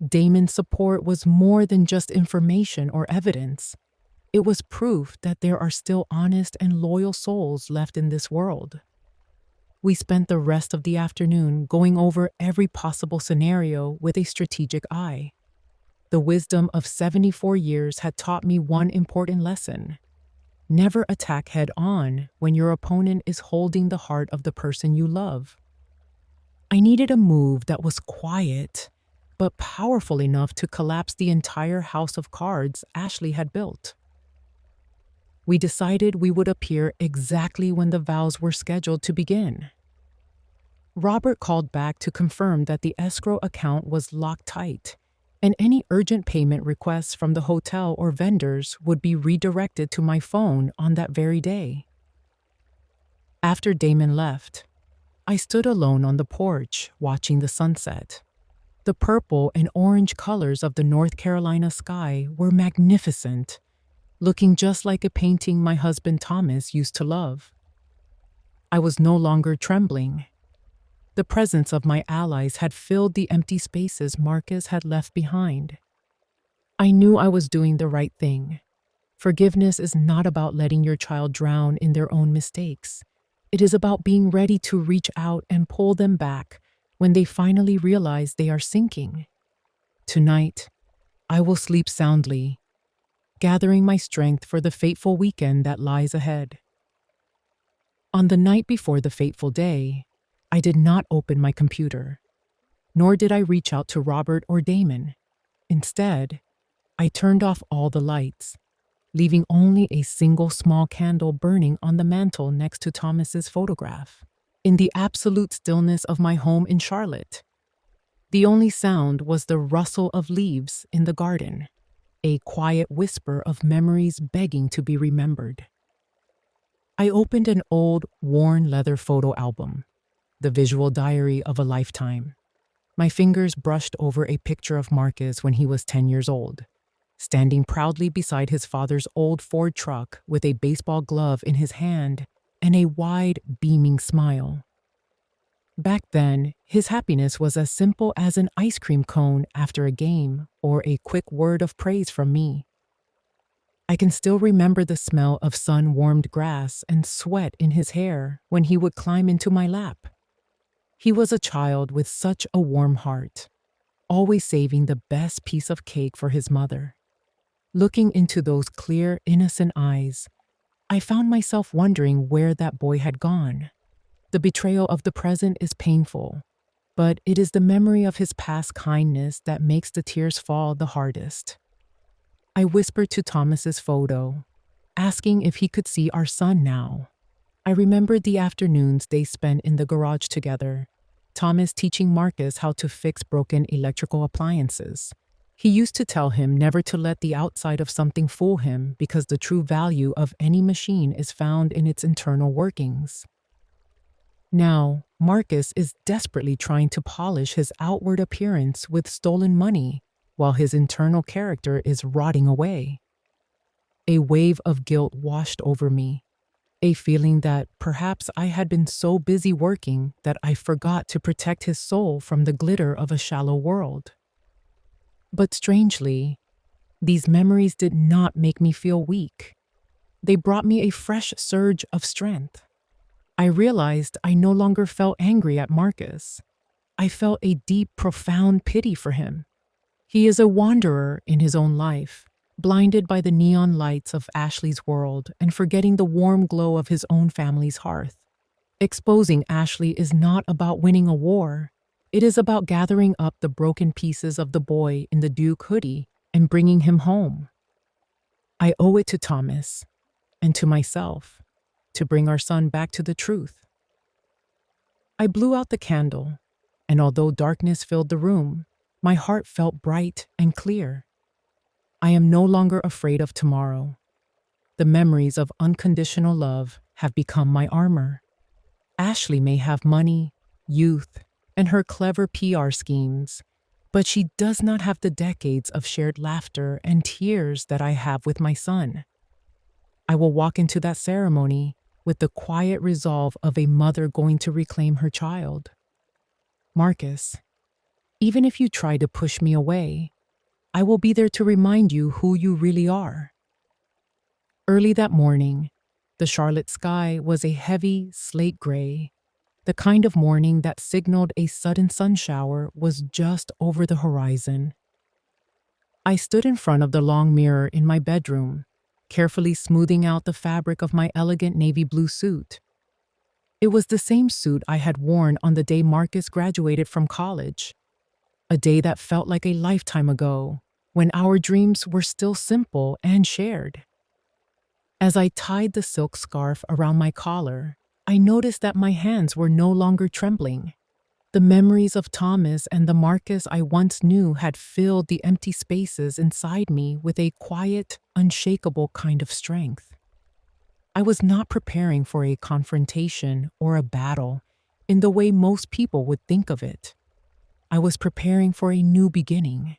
Damon's support was more than just information or evidence. It was proof that there are still honest and loyal souls left in this world. We spent the rest of the afternoon going over every possible scenario with a strategic eye. The wisdom of 74 years had taught me one important lesson. Never attack head-on when your opponent is holding the heart of the person you love. I needed a move that was quiet, but powerful enough to collapse the entire house of cards Ashley had built. We decided we would appear exactly when the vows were scheduled to begin. Robert called back to confirm that the escrow account was locked tight, and any urgent payment requests from the hotel or vendors would be redirected to my phone on that very day. After Damon left, I stood alone on the porch watching the sunset. The purple and orange colors of the North Carolina sky were magnificent, looking just like a painting my husband Thomas used to love. I was no longer trembling. The presence of my allies had filled the empty spaces Marcus had left behind. I knew I was doing the right thing. Forgiveness is not about letting your child drown in their own mistakes. It is about being ready to reach out and pull them back when they finally realize they are sinking. Tonight, I will sleep soundly, gathering my strength for the fateful weekend that lies ahead. On the night before the fateful day, I did not open my computer, nor did I reach out to Robert or Damon. Instead, I turned off all the lights, leaving only a single small candle burning on the mantel next to Thomas's photograph. In the absolute stillness of my home in Charlotte, the only sound was the rustle of leaves in the garden. a quiet whisper of memories begging to be remembered. I opened an old, worn leather photo album, the visual diary of a lifetime. My fingers brushed over a picture of Marcus when he was 10 years old, standing proudly beside his father's old Ford truck with a baseball glove in his hand and a wide, beaming smile. Back then, his happiness was as simple as an ice cream cone after a game or a quick word of praise from me. I can still remember the smell of sun-warmed grass and sweat in his hair when he would climb into my lap. He was a child with such a warm heart, always saving the best piece of cake for his mother. Looking into those clear, innocent eyes, I found myself wondering where that boy had gone. The betrayal of the present is painful, but it is the memory of his past kindness that makes the tears fall the hardest. I whispered to Thomas's photo, asking if he could see our son now. I remembered the afternoons they spent in the garage together, Thomas teaching Marcus how to fix broken electrical appliances. He used to tell him never to let the outside of something fool him because the true value of any machine is found in its internal workings. Now, Marcus is desperately trying to polish his outward appearance with stolen money while his internal character is rotting away. A wave of guilt washed over me, a feeling that perhaps I had been so busy working that I forgot to protect his soul from the glitter of a shallow world. But strangely, these memories did not make me feel weak. They brought me a fresh surge of strength. I realized I no longer felt angry at Marcus. I felt a deep, profound pity for him. He is a wanderer in his own life, blinded by the neon lights of Ashley's world and forgetting the warm glow of his own family's hearth. Exposing Ashley is not about winning a war. It is about gathering up the broken pieces of the boy in the Duke hoodie and bringing him home. I owe it to Thomas and to myself to bring our son back to the truth. I blew out the candle, and although darkness filled the room, my heart felt bright and clear. I am no longer afraid of tomorrow. The memories of unconditional love have become my armor. Ashley may have money, youth, and her clever PR schemes, but she does not have the decades of shared laughter and tears that I have with my son. I will walk into that ceremony with the quiet resolve of a mother going to reclaim her child. Marcus, even if you try to push me away, I will be there to remind you who you really are. Early that morning, the Charlotte sky was a heavy slate gray. The kind of morning that signaled a sudden sun shower was just over the horizon. I stood in front of the long mirror in my bedroom, carefully smoothing out the fabric of my elegant navy blue suit. It was the same suit I had worn on the day Marcus graduated from college, a day that felt like a lifetime ago, when our dreams were still simple and shared. As I tied the silk scarf around my collar, I noticed that my hands were no longer trembling. The memories of Thomas and the Marcus I once knew had filled the empty spaces inside me with a quiet, unshakable kind of strength. I was not preparing for a confrontation or a battle in the way most people would think of it. I was preparing for a new beginning,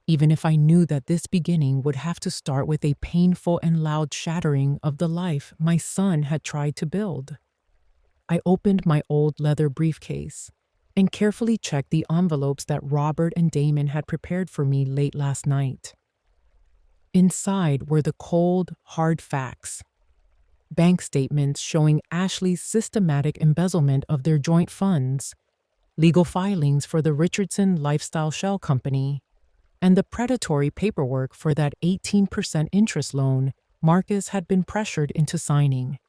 even if I knew that this beginning would have to start with a painful and loud shattering of the life my son had tried to build. I opened my old leather briefcase and carefully checked the envelopes that Robert and Damon had prepared for me late last night. Inside were the cold, hard facts. Bank statements showing Ashley's systematic embezzlement of their joint funds, legal filings for the Richardson Lifestyle Shell Company, and the predatory paperwork for that 18% interest loan Marcus had been pressured into signing.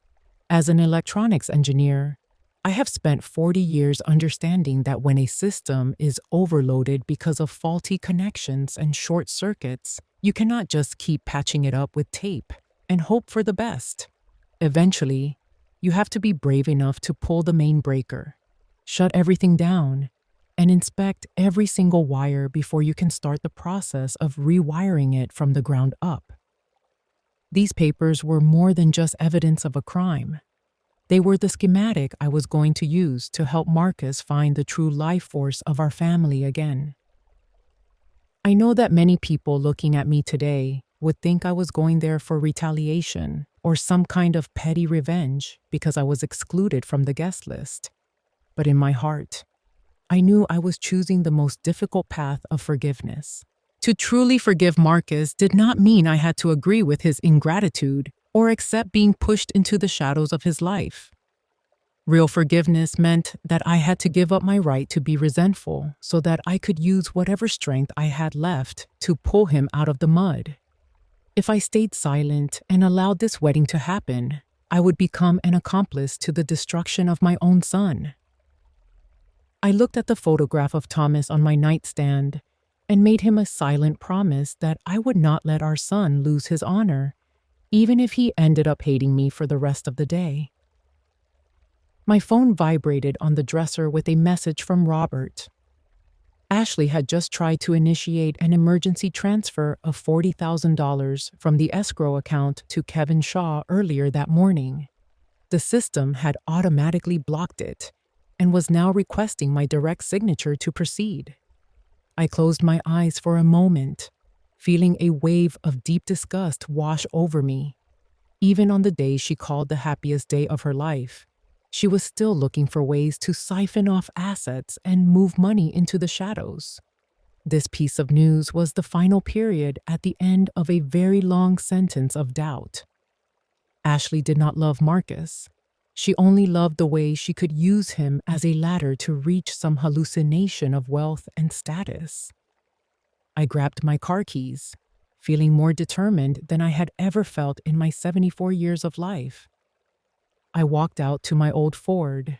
As an electronics engineer, I have spent 40 years understanding that when a system is overloaded because of faulty connections and short circuits, you cannot just keep patching it up with tape and hope for the best. Eventually, you have to be brave enough to pull the main breaker, shut everything down, and inspect every single wire before you can start the process of rewiring it from the ground up. These papers were more than just evidence of a crime. They were the schematic I was going to use to help Marcus find the true life force of our family again. I know that many people looking at me today would think I was going there for retaliation or some kind of petty revenge because I was excluded from the guest list. But in my heart, I knew I was choosing the most difficult path of forgiveness. To truly forgive Marcus did not mean I had to agree with his ingratitude or accept being pushed into the shadows of his life. Real forgiveness meant that I had to give up my right to be resentful so that I could use whatever strength I had left to pull him out of the mud. If I stayed silent and allowed this wedding to happen, I would become an accomplice to the destruction of my own son. I looked at the photograph of Thomas on my nightstand and made him a silent promise that I would not let our son lose his honor, even if he ended up hating me for the rest of the day. My phone vibrated on the dresser with a message from Robert. Ashley had just tried to initiate an emergency transfer of $40,000 from the escrow account to Kevin Shaw earlier that morning. The system had automatically blocked it and was now requesting my direct signature to proceed. I closed my eyes for a moment, feeling a wave of deep disgust wash over me. Even on the day she called the happiest day of her life, she was still looking for ways to siphon off assets and move money into the shadows. This piece of news was the final period at the end of a very long sentence of doubt. Ashley did not love Marcus. She only loved the way she could use him as a ladder to reach some hallucination of wealth and status. I grabbed my car keys, feeling more determined than I had ever felt in my 74 years of life. I walked out to my old Ford,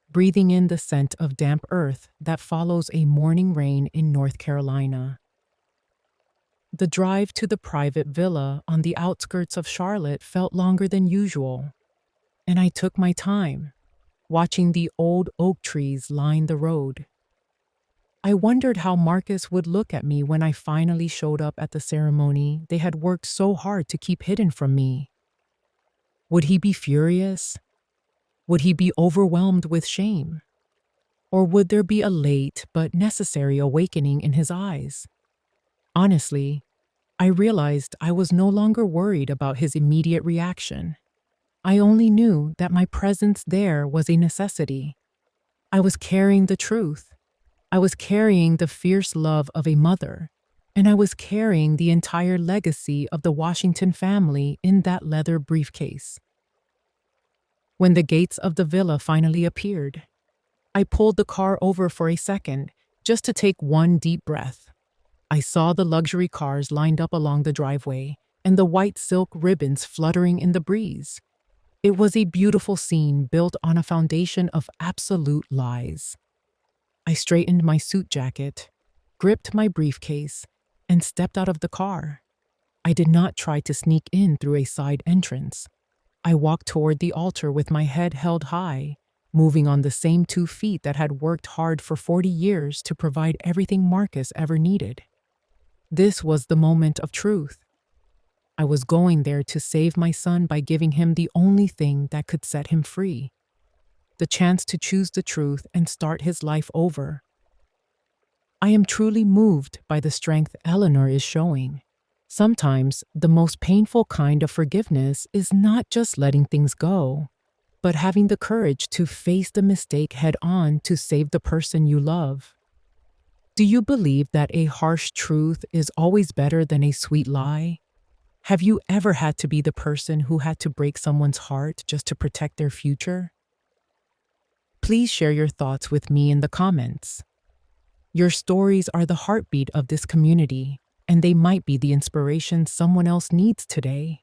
breathing in the scent of damp earth that follows a morning rain in North Carolina. The drive to the private villa on the outskirts of Charlotte felt longer than usual, and I took my time, watching the old oak trees line the road. I wondered how Marcus would look at me when I finally showed up at the ceremony they had worked so hard to keep hidden from me. Would he be furious? Would he be overwhelmed with shame? Or would there be a late but necessary awakening in his eyes? Honestly, I realized I was no longer worried about his immediate reaction. I only knew that my presence there was a necessity. I was carrying the truth. I was carrying the fierce love of a mother, and I was carrying the entire legacy of the Washington family in that leather briefcase. When the gates of the villa finally appeared, I pulled the car over for a second just to take one deep breath. I saw the luxury cars lined up along the driveway and the white silk ribbons fluttering in the breeze. It was a beautiful scene built on a foundation of absolute lies. I straightened my suit jacket, gripped my briefcase, and stepped out of the car. I did not try to sneak in through a side entrance. I walked toward the altar with my head held high, moving on the same 2 feet that had worked hard for 40 years to provide everything Marcus ever needed. This was the moment of truth. I was going there to save my son by giving him the only thing that could set him free, the chance to choose the truth and start his life over. I am truly moved by the strength Eleanor is showing. Sometimes the most painful kind of forgiveness is not just letting things go, but having the courage to face the mistake head on to save the person you love. Do you believe that a harsh truth is always better than a sweet lie? Have you ever had to be the person who had to break someone's heart just to protect their future? Please share your thoughts with me in the comments. Your stories are the heartbeat of this community, and they might be the inspiration someone else needs today.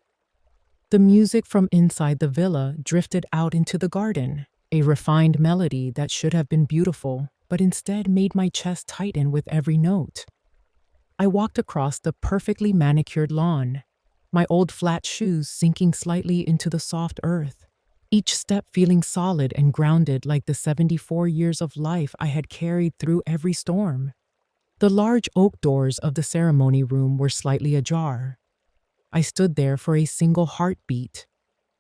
The music from inside the villa drifted out into the garden, a refined melody that should have been beautiful, but instead made my chest tighten with every note. I walked across the perfectly manicured lawn, my old flat shoes sinking slightly into the soft earth, each step feeling solid and grounded like the 74 years of life I had carried through every storm. The large oak doors of the ceremony room were slightly ajar. I stood there for a single heartbeat,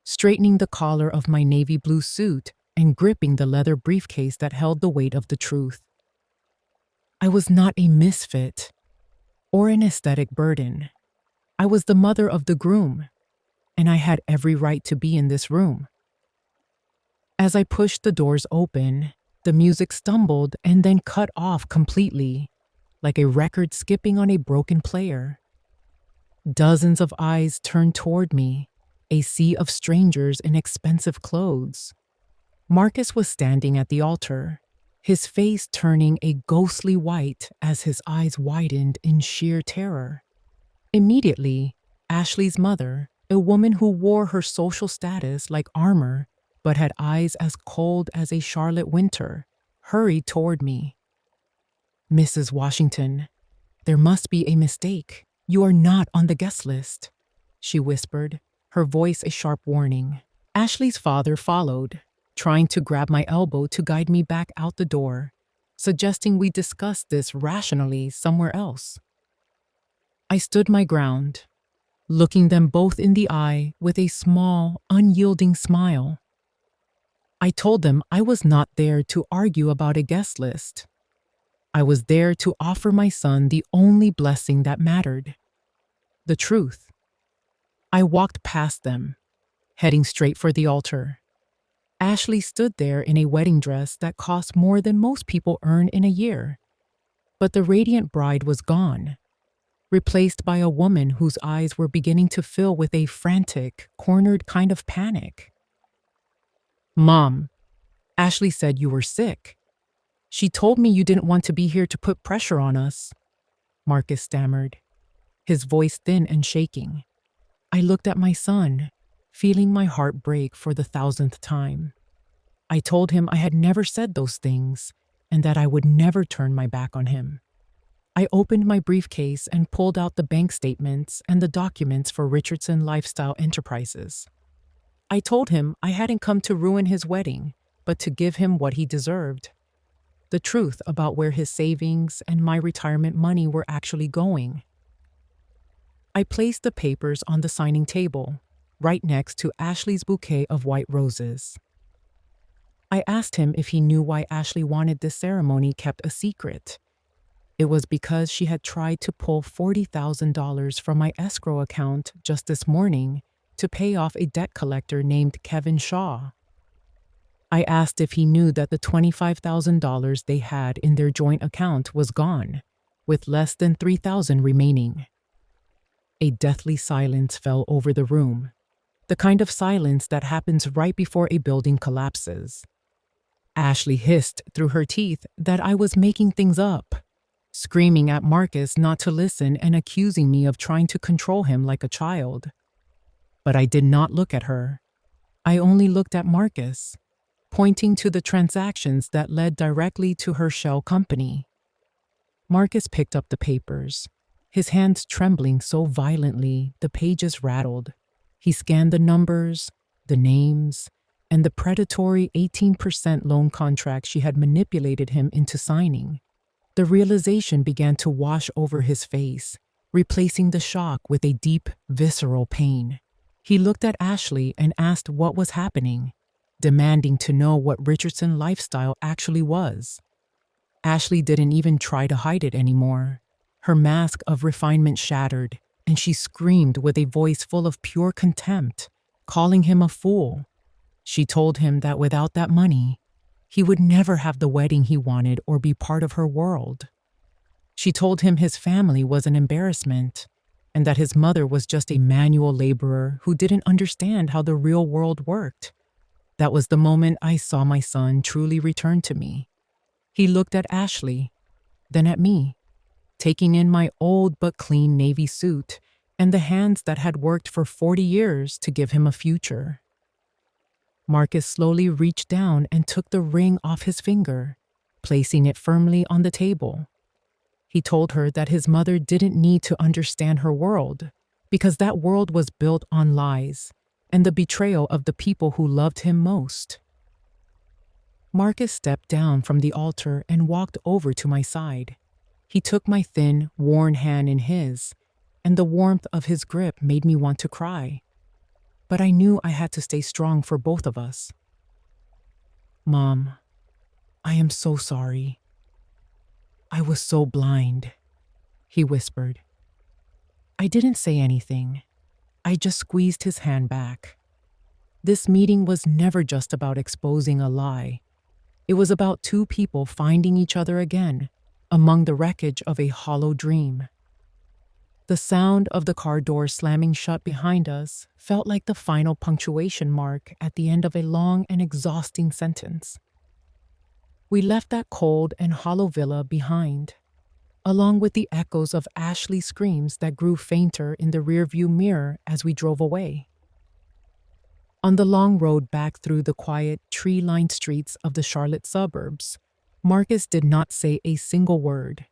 straightening the collar of my navy blue suit and gripping the leather briefcase that held the weight of the truth. I was not a misfit or an aesthetic burden. I was the mother of the groom, and I had every right to be in this room. As I pushed the doors open, the music stumbled and then cut off completely, like a record skipping on a broken player. Dozens of eyes turned toward me, a sea of strangers in expensive clothes. Marcus was standing at the altar, his face turning a ghostly white as his eyes widened in sheer terror. Immediately, Ashley's mother, a woman who wore her social status like armor but had eyes as cold as a Charlotte winter, hurried toward me. "Mrs. Washington, there must be a mistake. You are not on the guest list," she whispered, her voice a sharp warning. Ashley's father followed, trying to grab my elbow to guide me back out the door, suggesting we discuss this rationally somewhere else. I stood my ground, looking them both in the eye with a small, unyielding smile. I told them I was not there to argue about a guest list. I was there to offer my son the only blessing that mattered: the truth. I walked past them, heading straight for the altar. Ashley stood there in a wedding dress that cost more than most people earn in a year. But the radiant bride was gone, replaced by a woman whose eyes were beginning to fill with a frantic, cornered kind of panic. "Mom, Ashley said you were sick. She told me you didn't want to be here to put pressure on us," Marcus stammered, his voice thin and shaking. I looked at my son, feeling my heart break for the 1,000th time. I told him I had never said those things and that I would never turn my back on him. I opened my briefcase and pulled out the bank statements and the documents for Richardson Lifestyle Enterprises. I told him I hadn't come to ruin his wedding, but to give him what he deserved: the truth about where his savings and my retirement money were actually going. I placed the papers on the signing table, right next to Ashley's bouquet of white roses. I asked him if he knew why Ashley wanted this ceremony kept a secret. It was because she had tried to pull $40,000 from my escrow account just this morning to pay off a debt collector named Kevin Shaw. I asked if he knew that the $25,000 they had in their joint account was gone, with less than $3,000 remaining. A deathly silence fell over the room, the kind of silence that happens right before a building collapses. Ashley hissed through her teeth that I was making things up, screaming at Marcus not to listen and accusing me of trying to control him like a child. But I did not look at her. I only looked at Marcus, pointing to the transactions that led directly to her shell company. Marcus picked up the papers, his hands trembling so violently the pages rattled. He scanned the numbers, the names, and the predatory 18% loan contract she had manipulated him into signing. The realization began to wash over his face, replacing the shock with a deep, visceral pain. He looked at Ashley and asked what was happening, demanding to know what Richardson Lifestyle actually was. Ashley didn't even try to hide it anymore. Her mask of refinement shattered, and she screamed with a voice full of pure contempt, calling him a fool. She told him that without that money, he would never have the wedding he wanted or be part of her world. She told him his family was an embarrassment, and that his mother was just a manual laborer who didn't understand how the real world worked. That was the moment I saw my son truly return to me. He looked at Ashley, then at me, taking in my old but clean navy suit and the hands that had worked for 40 years to give him a future. Marcus slowly reached down and took the ring off his finger, placing it firmly on the table. He told her that his mother didn't need to understand her world, because that world was built on lies, and the betrayal of the people who loved him most. Marcus stepped down from the altar and walked over to my side. He took my thin, worn hand in his, and the warmth of his grip made me want to cry. But I knew I had to stay strong for both of us. "Mom, I am so sorry. I was so blind," he whispered. I didn't say anything. I just squeezed his hand back. This meeting was never just about exposing a lie. It was about two people finding each other again among the wreckage of a hollow dream. The sound of the car door slamming shut behind us felt like the final punctuation mark at the end of a long and exhausting sentence. We left that cold and hollow villa behind, along with the echoes of Ashley's screams that grew fainter in the rearview mirror as we drove away. On the long road back through the quiet, tree-lined streets of the Charlotte suburbs, Marcus did not say a single word.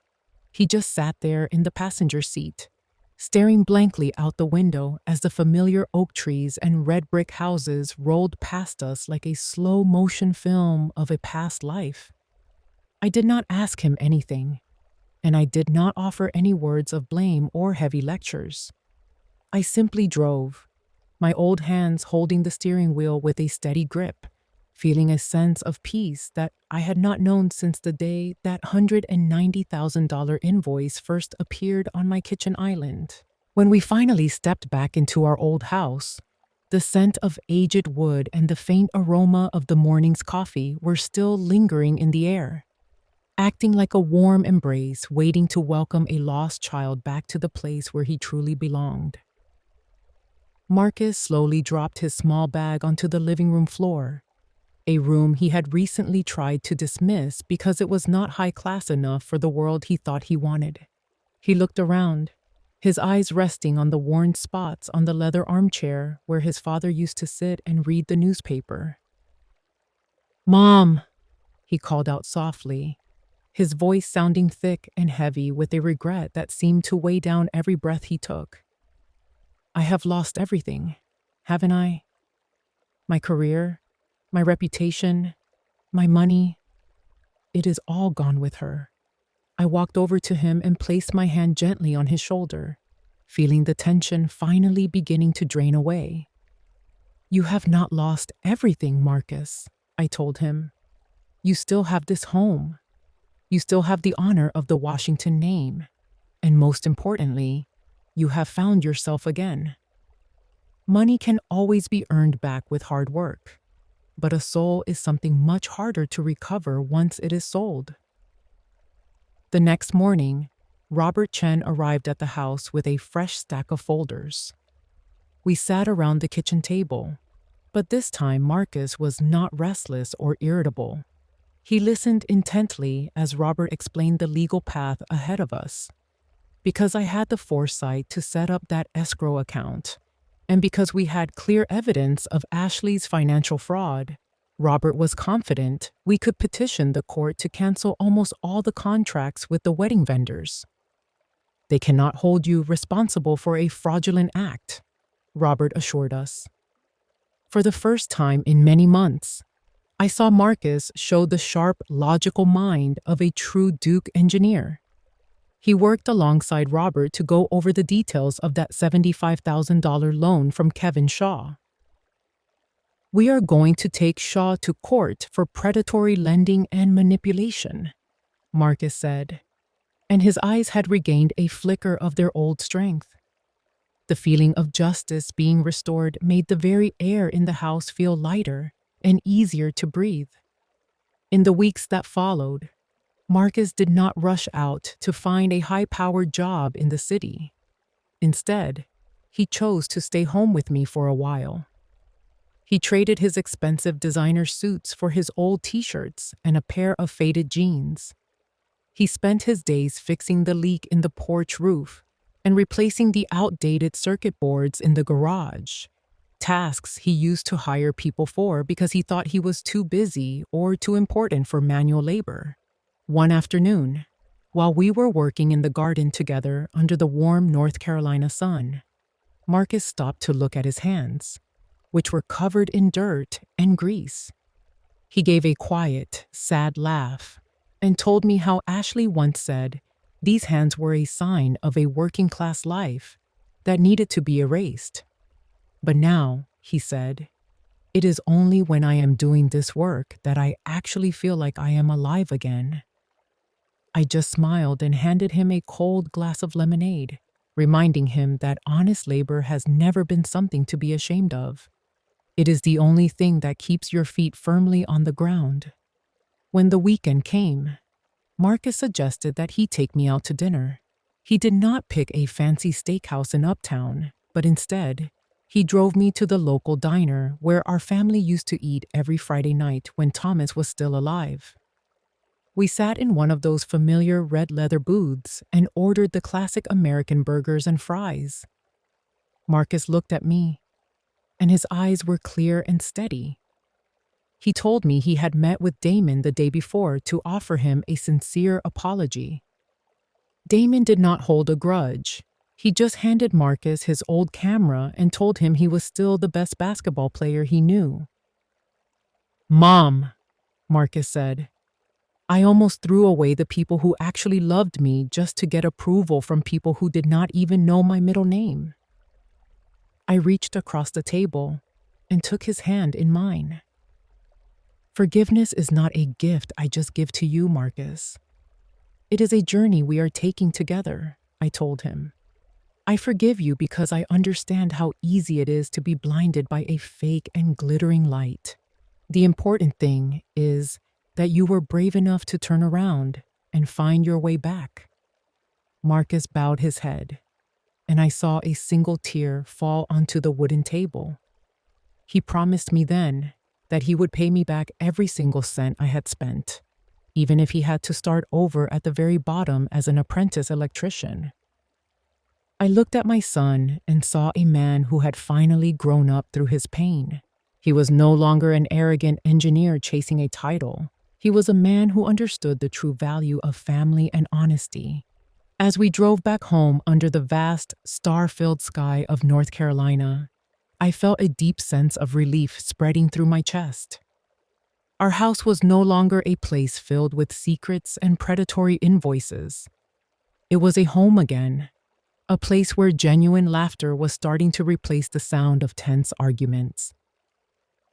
He just sat there in the passenger seat, staring blankly out the window as the familiar oak trees and red brick houses rolled past us like a slow-motion film of a past life. I did not ask him anything, and I did not offer any words of blame or heavy lectures. I simply drove, my old hands holding the steering wheel with a steady grip, feeling a sense of peace that I had not known since the day that $190,000 invoice first appeared on my kitchen island. When we finally stepped back into our old house, the scent of aged wood and the faint aroma of the morning's coffee were still lingering in the air, acting like a warm embrace waiting to welcome a lost child back to the place where he truly belonged. Marcus slowly dropped his small bag onto the living room floor, a room he had recently tried to dismiss because it was not high class enough for the world he thought he wanted. He looked around, his eyes resting on the worn spots on the leather armchair where his father used to sit and read the newspaper. "Mom," he called out softly, his voice sounding thick and heavy with a regret that seemed to weigh down every breath he took. "I have lost everything, haven't I? My career, my reputation, my money. It is all gone with her." I walked over to him and placed my hand gently on his shoulder, feeling the tension finally beginning to drain away. "You have not lost everything, Marcus," I told him. "You still have this home. You still have the honor of the Washington name. And most importantly, you have found yourself again. Money can always be earned back with hard work, but a soul is something much harder to recover once it is sold." The next morning, Robert Chen arrived at the house with a fresh stack of folders. We sat around the kitchen table, but this time Marcus was not restless or irritable. He listened intently as Robert explained the legal path ahead of us. Because I had the foresight to set up that escrow account, and because we had clear evidence of Ashley's financial fraud, Robert was confident we could petition the court to cancel almost all the contracts with the wedding vendors. "They cannot hold you responsible for a fraudulent act," Robert assured us. For the first time in many months, I saw Marcus show the sharp, logical mind of a true Duke engineer. He worked alongside Robert to go over the details of that $75,000 loan from Kevin Shaw. "We are going to take Shaw to court for predatory lending and manipulation," Marcus said, and his eyes had regained a flicker of their old strength. The feeling of justice being restored made the very air in the house feel lighter and easier to breathe. In the weeks that followed, Marcus did not rush out to find a high-powered job in the city. Instead, he chose to stay home with me for a while. He traded his expensive designer suits for his old t-shirts and a pair of faded jeans. He spent his days fixing the leak in the porch roof and replacing the outdated circuit boards in the garage, tasks he used to hire people for because he thought he was too busy or too important for manual labor. One afternoon, while we were working in the garden together under the warm North Carolina sun, Marcus stopped to look at his hands. which were covered in dirt and grease. He gave a quiet, sad laugh and told me how Ashley once said these hands were a sign of a working-class life that needed to be erased. But now, he said, it is only when I am doing this work that I actually feel like I am alive again. I just smiled and handed him a cold glass of lemonade, reminding him that honest labor has never been something to be ashamed of. It is the only thing that keeps your feet firmly on the ground. When the weekend came, Marcus suggested that he take me out to dinner. He did not pick a fancy steakhouse in Uptown, but instead, he drove me to the local diner where our family used to eat every Friday night when Thomas was still alive. We sat in one of those familiar red leather booths and ordered the classic American burgers and fries. Marcus looked at me, and his eyes were clear and steady. He told me he had met with Damon the day before to offer him a sincere apology. Damon did not hold a grudge. He just handed Marcus his old camera and told him he was still the best basketball player he knew. "Mom," Marcus said, "I almost threw away the people who actually loved me just to get approval from people who did not even know my middle name." I reached across the table and took his hand in mine. "Forgiveness is not a gift I just give to you, Marcus. It is a journey we are taking together," I told him. "I forgive you because I understand how easy it is to be blinded by a fake and glittering light. The important thing is that you were brave enough to turn around and find your way back." Marcus bowed his head, and I saw a single tear fall onto the wooden table. He promised me then that he would pay me back every single cent I had spent, even if he had to start over at the very bottom as an apprentice electrician. I looked at my son and saw a man who had finally grown up through his pain. He was no longer an arrogant engineer chasing a title. He was a man who understood the true value of family and honesty. As we drove back home under the vast, star-filled sky of North Carolina, I felt a deep sense of relief spreading through my chest. Our house was no longer a place filled with secrets and predatory invoices. It was a home again, a place where genuine laughter was starting to replace the sound of tense arguments.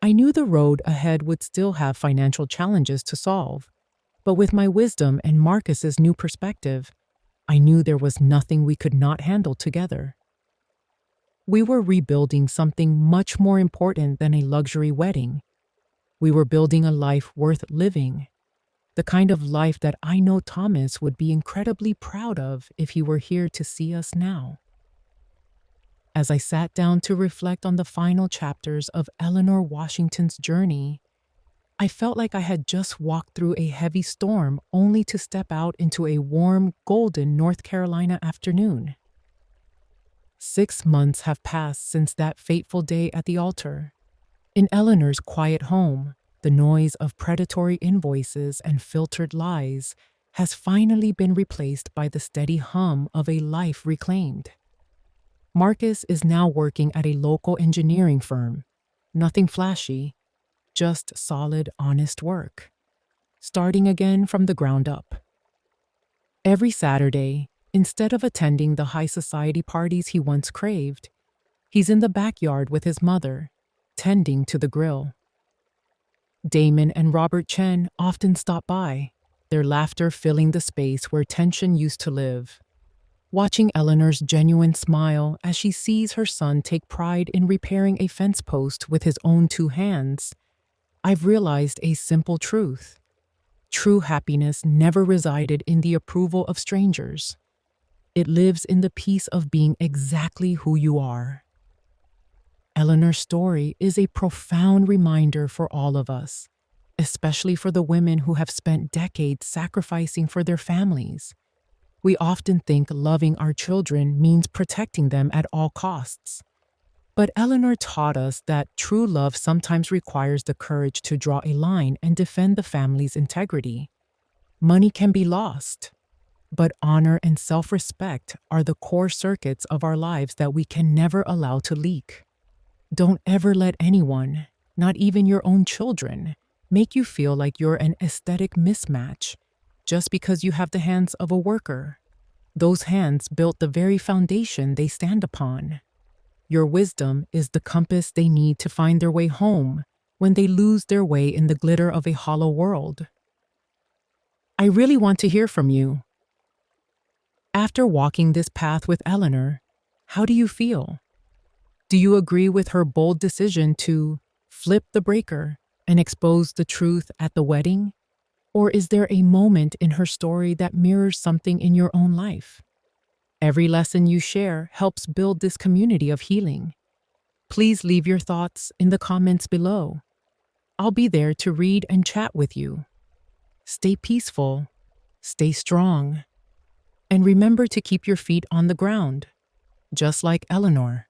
I knew the road ahead would still have financial challenges to solve, but with my wisdom and Marcus's new perspective, I knew there was nothing we could not handle together. We were rebuilding something much more important than a luxury wedding. We were building a life worth living, the kind of life that I know Thomas would be incredibly proud of if he were here to see us now. As I sat down to reflect on the final chapters of Eleanor Washington's journey, I felt like I had just walked through a heavy storm only to step out into a warm, golden North Carolina afternoon. 6 months have passed since that fateful day at the altar. In Eleanor's quiet home, the noise of predatory invoices and filtered lies has finally been replaced by the steady hum of a life reclaimed. Marcus is now working at a local engineering firm. Nothing flashy, just solid, honest work. Starting again from the ground up. Every Saturday, instead of attending the high society parties he once craved, he's in the backyard with his mother, tending to the grill. Damon and Robert Chen often stop by, their laughter filling the space where tension used to live. Watching Eleanor's genuine smile as she sees her son take pride in repairing a fence post with his own 2 hands, I've realized a simple truth. True happiness never resided in the approval of strangers. It lives in the peace of being exactly who you are. Eleanor's story is a profound reminder for all of us, especially for the women who have spent decades sacrificing for their families. We often think loving our children means protecting them at all costs. But Eleanor taught us that true love sometimes requires the courage to draw a line and defend the family's integrity. Money can be lost, but honor and self-respect are the core circuits of our lives that we can never allow to leak. Don't ever let anyone, not even your own children, make you feel like you're an aesthetic mismatch just because you have the hands of a worker. Those hands built the very foundation they stand upon. Your wisdom is the compass they need to find their way home when they lose their way in the glitter of a hollow world. I really want to hear from you. After walking this path with Eleanor, how do you feel? Do you agree with her bold decision to flip the breaker and expose the truth at the wedding? Or is there a moment in her story that mirrors something in your own life? Every lesson you share helps build this community of healing. Please leave your thoughts in the comments below. I'll be there to read and chat with you. Stay peaceful, stay strong, and remember to keep your feet on the ground, just like Eleanor.